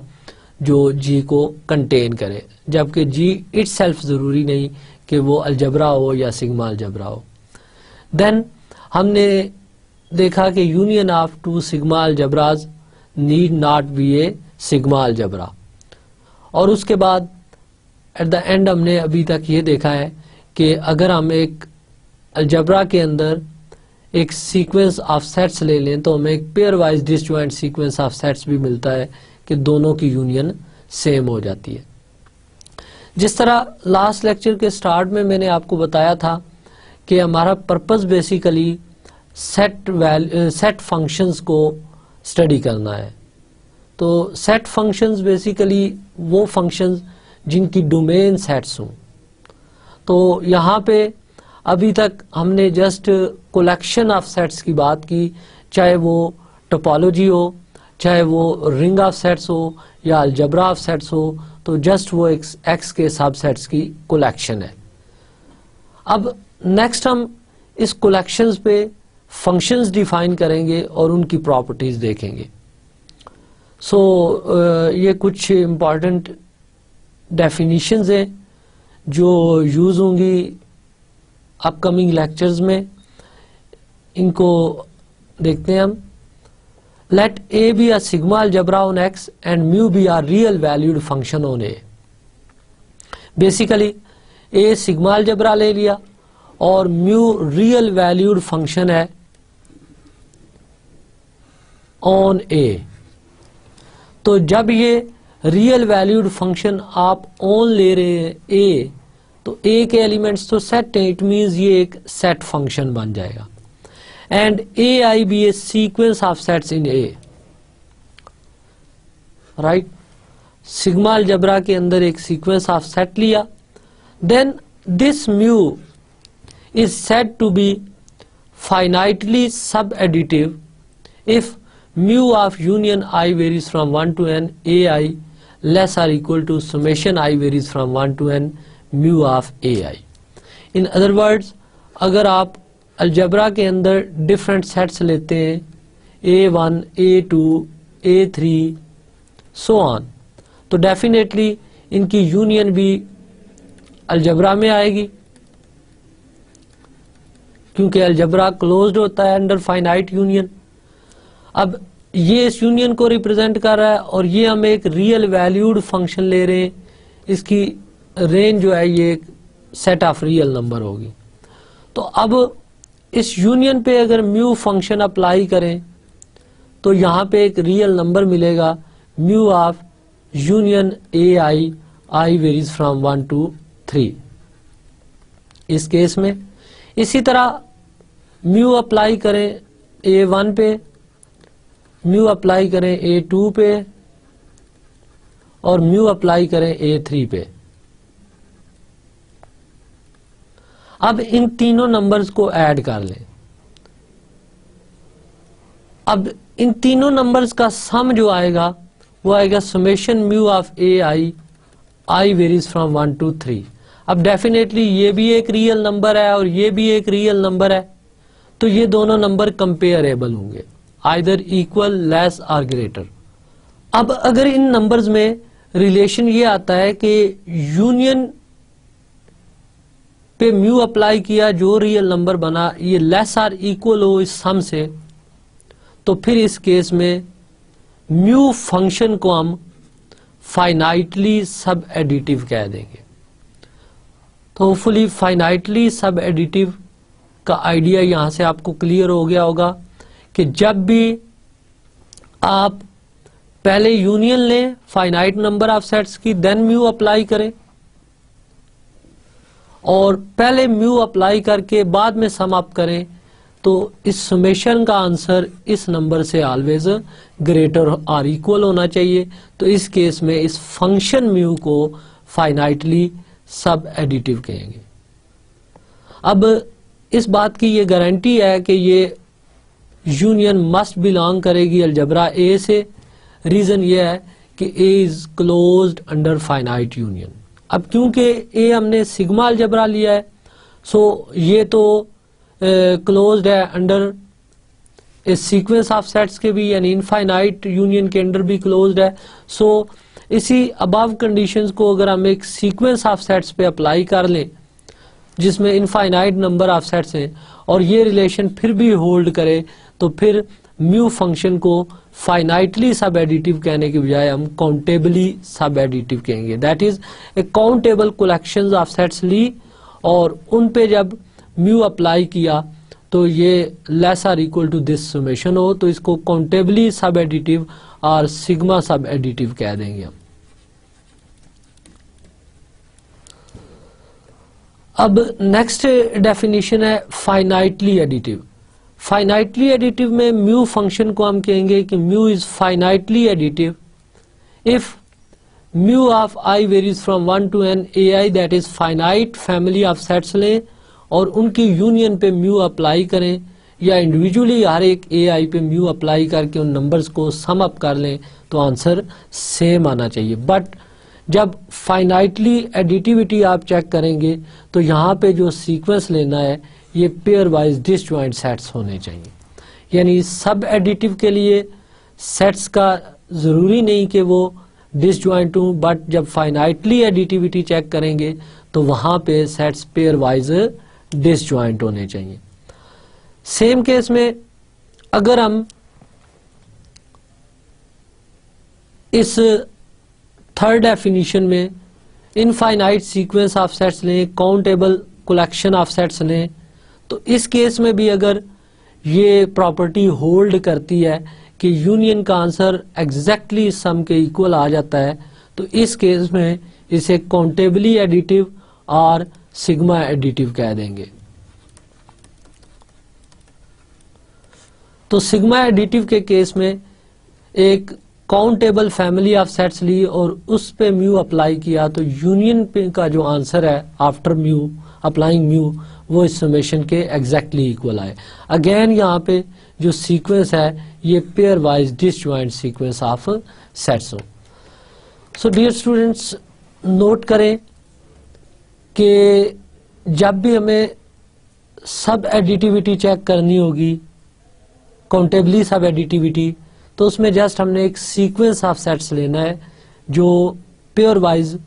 जो जी को कंटेन करे, जबकि जी इटसेल्फ जरूरी नहीं कि वो अलजबरा हो या सिग्मा अलजबरा हो। देन हमने देखा कि union of two sigma algebras need not be a sigma algebra, और उसके बाद एट द एंड हमने अभी तक ये देखा है कि अगर हम एक अलजबरा के अंदर एक सीक्वेंस ऑफ सेट्स ले लें तो हमें एक pair wise disjoint sequence of sets भी मिलता है कि दोनों की यूनियन सेम हो जाती है। जिस तरह लास्ट लेक्चर के स्टार्ट में मैंने आपको बताया था कि हमारा पर्पस बेसिकली सेट फंक्शंस को स्टडी करना है। तो सेट फंक्शंस बेसिकली वो फंक्शंस जिनकी डोमेन सेट्स हों। तो यहाँ पे अभी तक हमने जस्ट कलेक्शन ऑफ सेट्स की बात की, चाहे वो टोपोलॉजी हो, चाहे वो रिंग ऑफ सेट्स हो या अलजबरा ऑफ सेट्स हो, तो जस्ट वो एक्स के सबसेट्स की कलेक्शन है। अब नेक्स्ट हम इस कलेक्शंस पे फंक्शंस डिफाइन करेंगे और उनकी प्रॉपर्टीज देखेंगे। ये कुछ इम्पॉर्टेंट डेफिनेशंस हैं जो यूज होंगी अपकमिंग लेक्चर्स में। इनको देखते हैं हम। Let A be a sigma algebra on X and mu be a real valued function on A. Basically a sigma algebra ले लिया और म्यू रियल वैल्यूड फंक्शन है ऑन ए। तो जब ये रियल वैल्यूड फंक्शन आप ऑन ले रहे हैं ए, तो ए के एलिमेंट्स तो सेट हैं, इट मींस ये एक सेट फंक्शन बन जाएगा। And A i be a sequence of sets in A, right. Sigma algebra के अंदर एक सीक्वेंस ऑफ सेट लिया, then this mu is said to be finitely sub additive if mu of union I varies from 1 to n ai less or equal to summation I varies from 1 to n mu of ai। in other words, अगर आप algebra के अंदर different sets लेते हैं a1, a2, a3 so on, तो definitely इनकी union भी algebra में आएगी, क्योंकि अलजबरा क्लोज्ड होता है अंडर फाइनाइट यूनियन। अब ये इस यूनियन को रिप्रेजेंट कर रहा है और ये हम एक रियल वैल्यूड फंक्शन ले रहे हैं, इसकी रेंज जो है ये एक सेट ऑफ रियल नंबर होगी। तो अब इस यूनियन पे अगर म्यू फंक्शन अप्लाई करें तो यहाँ पे एक रियल नंबर मिलेगा, mu of union A I varies from 1 to 3 इस केस में। इसी तरह म्यू अप्लाई करें a1 पे, म्यू अप्लाई करें a2 पे और म्यू अप्लाई करें a3 पे। अब इन तीनों नंबर्स को ऐड कर लें। अब इन तीनों नंबर्स का सम जो आएगा वो आएगा summation mu of A I varies from 1 to 3। अब डेफिनेटली ये भी एक रियल नंबर है और ये भी एक रियल नंबर है, तो ये दोनों नंबर कंपेयरेबल होंगे, आइदर इक्वल, लेस और ग्रेटर। अब अगर इन नंबर्स में रिलेशन ये आता है कि यूनियन पे म्यू अप्लाई किया, जो रियल नंबर बना ये लेस और इक्वल हो इस सम से, तो फिर इस केस में म्यू फंक्शन को हम फाइनाइटली सब एडिटिव कह देंगे। तो होपफुली फाइनाइटली सब एडिटिव का आइडिया यहां से आपको क्लियर हो गया होगा कि जब भी आप पहले यूनियन लें फाइनाइट नंबर ऑफ सेट्स की, देन म्यू अप्लाई करें, और पहले म्यू अप्लाई करके बाद में सम अप करें, तो इस समेशन का आंसर इस नंबर से ऑलवेज ग्रेटर और इक्वल होना चाहिए। तो इस केस में इस फंक्शन म्यू को फाइनाइटली सब एडिटिव कहेंगे। अब इस बात की ये गारंटी है कि ये यूनियन मस्ट बिलोंग करेगी अलजबरा ए से। रीजन ये है कि A is closed under finite union. अब क्योंकि ए हमने सिग्मा अलजबरा लिया है, सो ये तो क्लोज्ड है under A sequence of sets के भी, यानी इनफाइनाइट यूनियन के अंडर भी क्लोज्ड है। सो इसी अबव कंडीशंस को अगर हम एक सीक्वेंस ऑफ सेट्स पे अप्लाई कर लें जिसमें इनफाइनाइट नंबर ऑफ सेट्स हैं और ये रिलेशन फिर भी होल्ड करे तो फिर म्यू फंक्शन को फाइनाइटली सब एडिटिव कहने के बजाय हम काउंटेबली सब एडिटिव कहेंगे। That is a countable collection of sets ली और उन पे जब म्यू अप्लाई किया तो ये less or equal to this summation हो तो इसको काउंटेबली सब एडिटिव और सिग्मा सब एडिटिव कह देंगे हम। अब नेक्स्ट डेफिनेशन है फाइनाइटली एडिटिव। फाइनाइटली एडिटिव में म्यू फंक्शन को हम कहेंगे कि mu is finitely additive if mu of I varies from 1 to n ai that is finite family of sets लें और उनकी यूनियन पे म्यू अप्लाई करें या इंडिविजुअली हर एक ai पे म्यू अप्लाई करके उन नंबर्स को सम अप कर लें तो आंसर सेम आना चाहिए। बट जब फाइनाइटली एडिटिविटी आप चेक करेंगे तो यहाँ पे जो सीक्वेंस लेना है ये पेयर वाइज डिसजॉइंट सेट्स होने चाहिए। यानी सब एडिटिव के लिए सेट्स का जरूरी नहीं कि वो डिसजॉइंट हो, बट जब फाइनाइटली एडिटिविटी चेक करेंगे तो वहां पे सेट्स पेयर वाइज डिसजॉइंट होने चाहिए। सेम केस में अगर हम इस थर्ड डेफिनेशन में इनफाइनाइट सीक्वेंस ऑफ सेट्स लें, काउंटेबल कलेक्शन ऑफ सेट्स लें, तो इस केस में भी अगर ये प्रॉपर्टी होल्ड करती है कि यूनियन का आंसर एग्जैक्टली सम के इक्वल आ जाता है तो इस केस में इसे काउंटेबली एडिटिव और सिग्मा एडिटिव कह देंगे। तो सिग्मा एडिटिव के केस में एक काउंटेबल फैमिली ऑफ सेट्स ली और उस पे म्यू अप्लाई किया तो यूनियन पे का जो आंसर है आफ्टर म्यू अप्लाइंग म्यू वो इस समेशन के एग्जैक्टली इक्वल आए। अगेन यहाँ पे जो सीक्वेंस है ये pair wise disjoint sequence of sets हो। सो डियर स्टूडेंट्स नोट करें कि जब भी हमें सब एडिटिविटी चेक करनी होगी काउंटेबली सब एडिटिविटी तो उसमें जस्ट हमने एक सीक्वेंस ऑफ सेट्स लेना है जो पेयर वाइज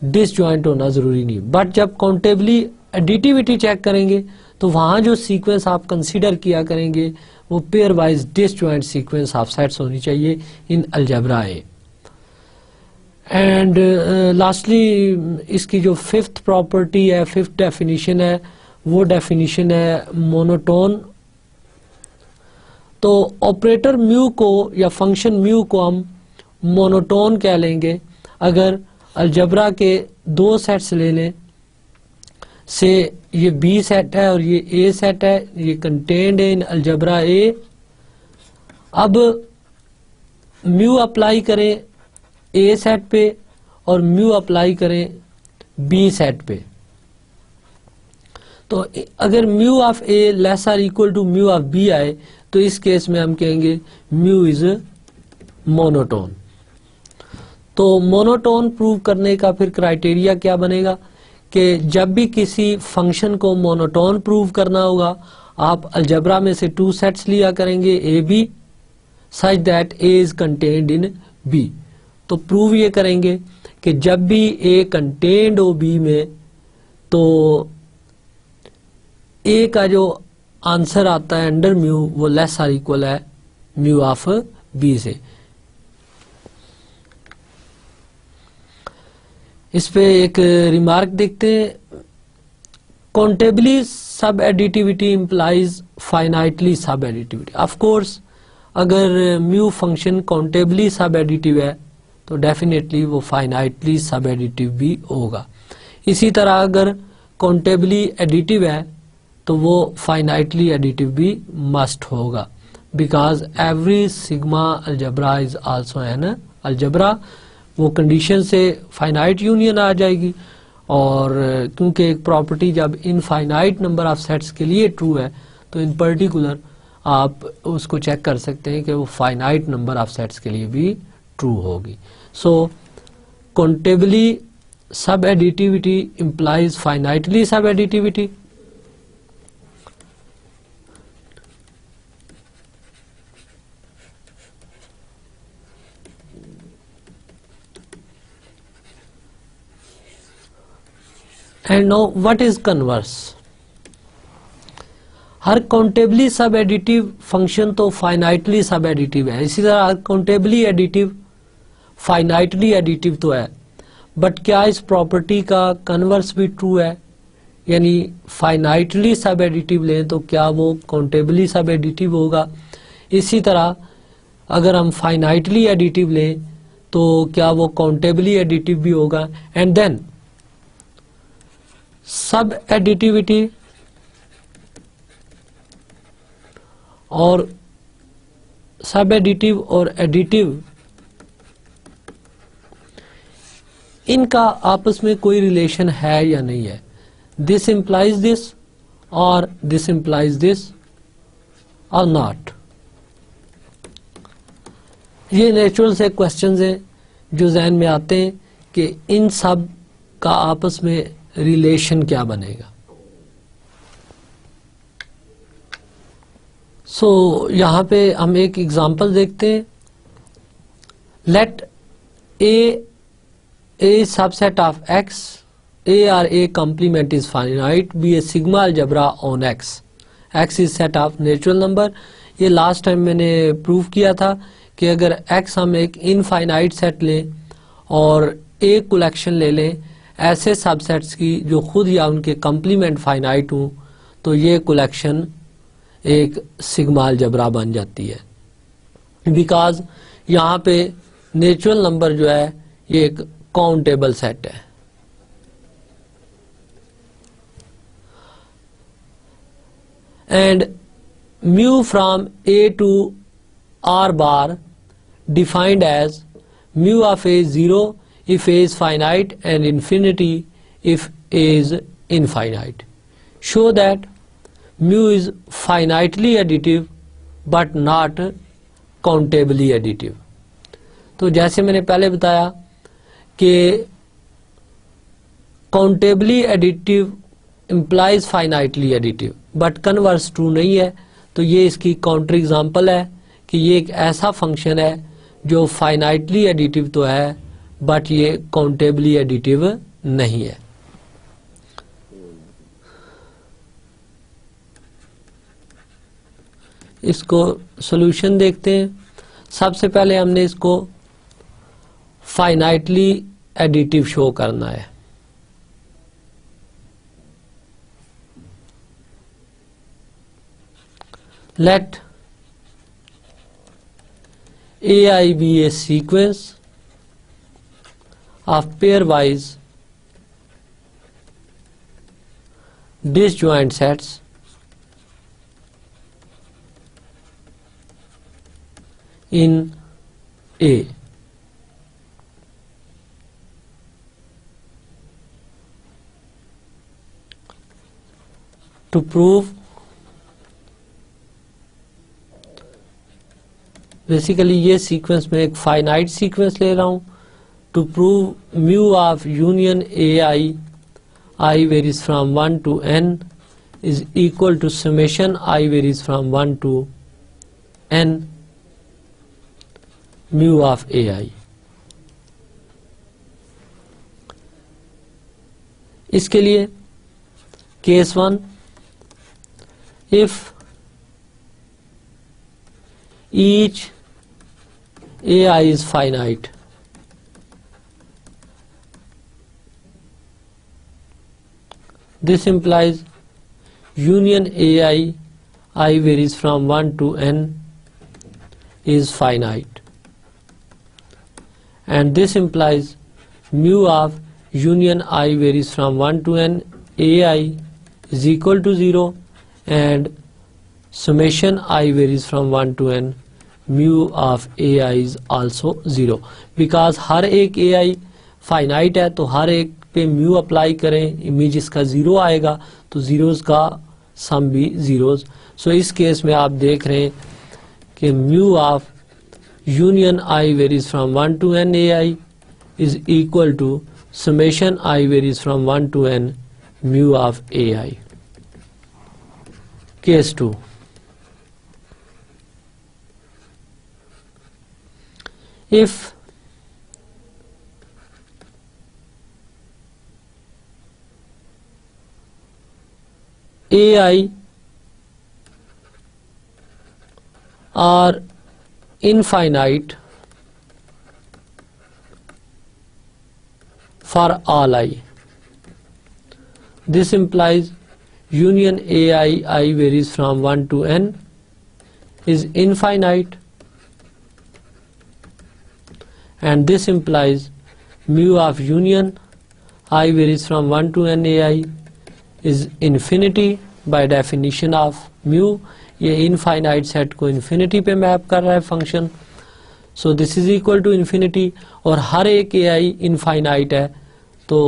डिसजॉइंट होना जरूरी नहीं। बट जब काउंटेबली एडिटिविटी चेक करेंगे तो वहां जो सीक्वेंस आप कंसीडर किया करेंगे वो pair wise disjoint sequence of sets होनी चाहिए इन अलजेब्रा ए। एंड लास्टली इसकी जो फिफ्थ प्रॉपर्टी है, फिफ्थ डेफिनेशन है, वो डेफिनेशन है मोनोटोन। तो ऑपरेटर म्यू को या फंक्शन म्यू को हम मोनोटोन कह लेंगे अगर अलजेब्रा के दो सेट्स ले लें से ये बी सेट है और ये ए सेट है, ये कंटेन्ड है इन अलजेब्रा ए। अब म्यू अप्लाई करें ए सेट पे और म्यू अप्लाई करें बी सेट पे तो अगर mu of A less or equal to mu of B आए तो इस केस में हम कहेंगे म्यू इज मोनोटोन। तो मोनोटोन प्रूव करने का फिर क्राइटेरिया क्या बनेगा कि जब भी किसी फंक्शन को मोनोटोन प्रूव करना होगा आप अलजेब्रा में से टू सेट्स लिया करेंगे A B such that A is contained in B. तो प्रूव ये करेंगे कि जब भी ए कंटेन्ड हो बी में तो ए का जो आंसर आता है अंडर म्यू वो लेस आर इक्वल है म्यू ऑफ बी से। इस पे एक रिमार्क देखते हैं, काउंटेबली सब एडिटिविटी इंप्लाइज फाइनाइटली सब एडिटिविटी। ऑफ कोर्स अगर mu function countably sub additive है तो डेफिनेटली वो फाइनाइटली सब एडिटिव भी होगा। इसी तरह अगर काउंटेबली एडिटिव है तो वो फाइनाइटली एडिटिव भी मस्ट होगा because every sigma algebra is also an algebra. वो कंडीशन से फाइनाइट यूनियन आ जाएगी और क्योंकि एक प्रॉपर्टी जब इनफाइनाइट नंबर ऑफ सेट्स के लिए ट्रू है तो इन पर्टिकुलर आप उसको चेक कर सकते हैं कि वो फाइनाइट नंबर ऑफ सेट्स के लिए भी ट्रू होगी। सो काउंटेबली सब एडिटिविटी इंप्लाइज फाइनाइटली सब additivity. And now what is converse? Her countably sub additive function तो फाइनाइटली सब एडिटिव है, इसी तरह हर काउंटेबली एडिटिव फाइनाइटली एडिटिव तो है। बट क्या इस प्रॉपर्टी का कन्वर्स भी ट्रू है, यानी फाइनाइटली सब एडिटिव लें तो क्या वो काउंटेबली सब एडिटिव होगा? इसी तरह अगर हम फाइनाइटली एडिटिव लें तो क्या वो काउंटेबली एडिटिव भी होगा? एंड देन सब एडिटिविटी और सब एडिटिव और एडिटिव, इनका आपस में कोई रिलेशन है या नहीं है? दिस इंप्लाइज दिस और दिस इंप्लाइज दिस और नॉट। ये नेचुरल से क्वेश्चंस हैं जो जहन में आते हैं कि इन सब का आपस में रिलेशन क्या बनेगा। सो यहां पे हम एक एग्जांपल देखते हैं। Let A subset of X, A or A complement is finite, be a sigma algebra on X. X is set of natural number. ये लास्ट टाइम मैंने प्रूव किया था कि अगर X हम एक इनफाइनाइट सेट लें और एक कलेक्शन ले लें ऐसे सबसेट्स की जो खुद या उनके कम्प्लीमेंट फाइनाइट हों, तो ये कलेक्शन एक सिग्मा अलजेब्रा बन जाती है। बिकॉज यहाँ पे नेचुरल नंबर जो है ये एक काउंटेबल सेट है। And mu from A to R bar defined as mu of A zero if A is finite and infinity if A is infinite. Show that mu is finitely additive but not countably additive. तो जैसे मैंने पहले बताया कि countably additive implies finitely additive, but converse true नहीं है। तो ये इसकी काउंटर एग्जांपल है कि ये एक ऐसा फंक्शन है जो फाइनाइटली एडिटिव तो है बट ये काउंटेबली एडिटिव नहीं है। इसको सॉल्यूशन देखते हैं। सबसे पहले हमने इसको फाइनाइटली एडिटिव शो करना है। Let AI be a sequence of pairwise disjoint sets in A. To prove, basically ये सीक्वेंस में एक फाइनाइट सीक्वेंस ले रहा हूं। To prove mu of union i varies from 1 to n is equal to summation i varies from 1 to n mu of AI। इसके लिए case 1, if each AI is finite, this implies union I varies from 1 to n is finite, and this implies mu of union I varies from 1 to n AI is equal to 0 and summation I varies from 1 to n mu of AI is also 0। Because हर एक AI finite है तो हर एक पे mu apply करें, image इसका 0 आएगा, तो zeros का सम भी जीरोस। सो इस केस में आप देख रहे हैं कि mu of union i varies from 1 to n AI is equal to summation I varies from 1 to n mu of AI। Case 2, if AI are infinite for all I. This implies union ai varies from 1 to n is infinite, and this implies mu of union I varies from 1 to n ai is infinity by definition of mu. ये infinite set को infinity पे map कर रहा है function, so this is equal to infinity, और हर एक ए आई infinite है तो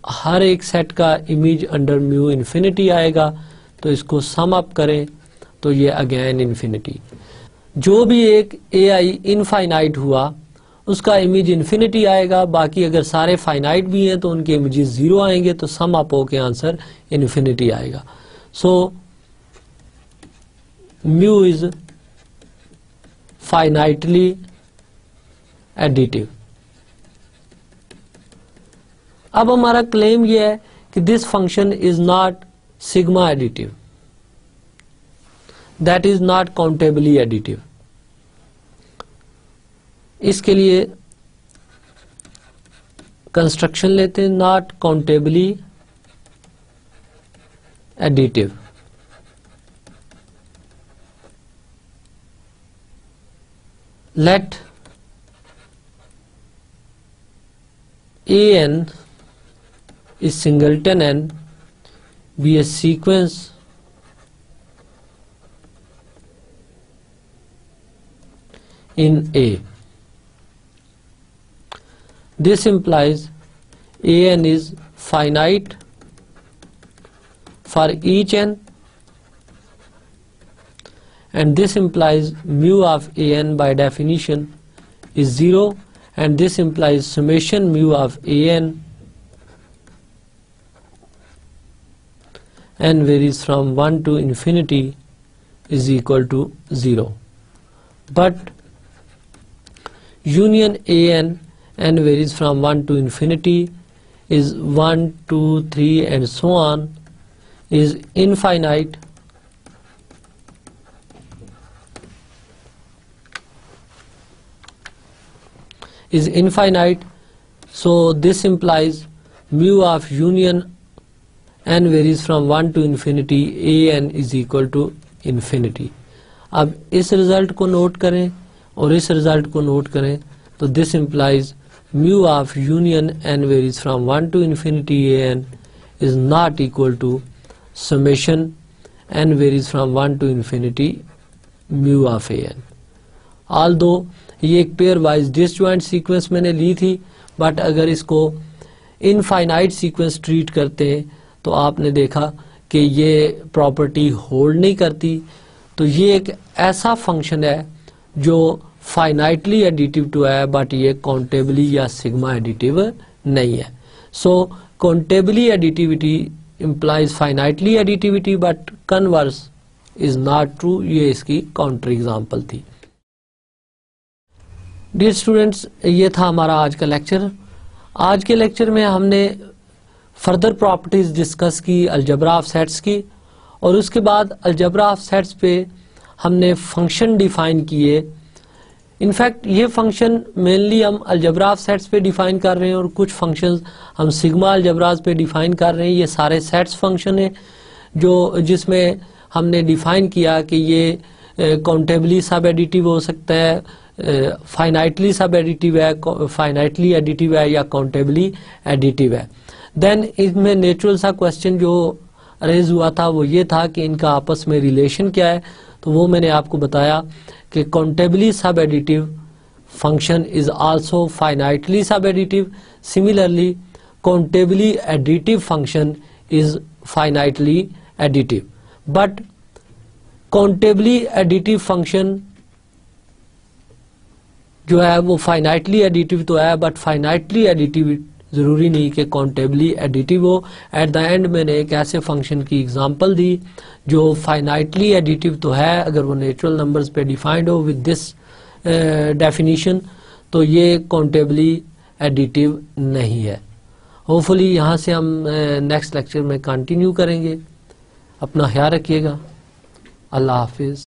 हर एक सेट का इमेज अंडर म्यू इन्फिनिटी आएगा, तो इसको सम अप करें तो ये अगेन इन्फिनिटी। जो भी एक ए आई इनफाइनाइट हुआ उसका इमेज इन्फिनिटी आएगा, बाकी अगर सारे फाइनाइट भी हैं तो उनके इमेजेस जीरो आएंगे, तो सम अप होके आंसर इन्फिनिटी आएगा। So mu is finitely additive. अब हमारा क्लेम यह है कि this function is not sigma additive, that is not countably additive. इसके लिए कंस्ट्रक्शन लेते हैं, not countably additive. Let an is singleton n be a sequence in A. This implies an is finite for each n, and this implies mu of an by definition is 0, and this implies summation mu of an n varies from 1 to infinity is equal to 0. But union an n varies from 1 to infinity is 1, 2, 3 and so on is infinite, so this implies mu of union n varies from 1 to infinity an is equal to infinity. अब इस result को note करें और इस result को note करें, तो this implies mu of union n varies from 1 to infinity an is not equal to summation n varies from 1 to infinity mu of an. Although ये एक पेयर वाइज डिसजॉइंट सीक्वेंस मैंने ली थी, but अगर इसको infinite sequence treat करते हैं तो आपने देखा कि ये प्रॉपर्टी होल्ड नहीं करती। तो ये एक ऐसा फंक्शन है जो फाइनाइटली एडिटिव तो है, बट ये काउंटेबली या सिग्मा एडिटिव नहीं है। So countably additivity implies finitely additivity, but converse is not true. ये इसकी काउंटर एग्जांपल थी। डियर स्टूडेंट्स, ये था हमारा आज का लेक्चर। आज के लेक्चर में हमने फर्दर प्रॉपर्टीज डिस्कस की अलजबरा ऑफ सेट्स की, और उसके बाद अलजबरा ऑफ सेट्स पे हमने फंक्शन डिफाइन किए। इनफैक्ट ये फंक्शन मेनली हम अलजबरा ऑफ सेट्स पे डिफाइन कर रहे हैं, और कुछ फंक्शंस हम सिग्मा अलजबराज पे डिफाइन कर रहे हैं। ये सारे सेट्स फंक्शन है जो जिसमें हमने डिफाइन किया कि ये काउंटेबली सब एडिटिव हो सकता है, फाइनाइटली सब एडिटिव है, फाइनाइटली एडिटिव है, या काउंटेबली एडिटिव है। देन इसमें नेचुरल सा क्वेश्चन जो रेज हुआ था वो ये था कि इनका आपस में रिलेशन क्या है, तो वो मैंने आपको बताया कि countably sub additive function is also finitely sub additive. Similarly countably additive function is finitely additive, but countably additive function जो है वो फाइनाइटली एडिटिव तो है, बट फाइनाइटली एडिटिव जरूरी नहीं कि काउंटेबली एडिटिव हो। एट द एंड मैंने एक ऐसे फंक्शन की एग्जांपल दी जो फाइनाइटली एडिटिव तो है अगर वो नेचुरल नंबर्स पे डिफाइंड हो विद दिस डेफिनेशन, तो ये काउंटेबली एडिटिव नहीं है। होपफुली यहाँ से हम नेक्स्ट लेक्चर में कंटिन्यू करेंगे। अपना ख्याल रखिएगा। अल्लाह हाफिज।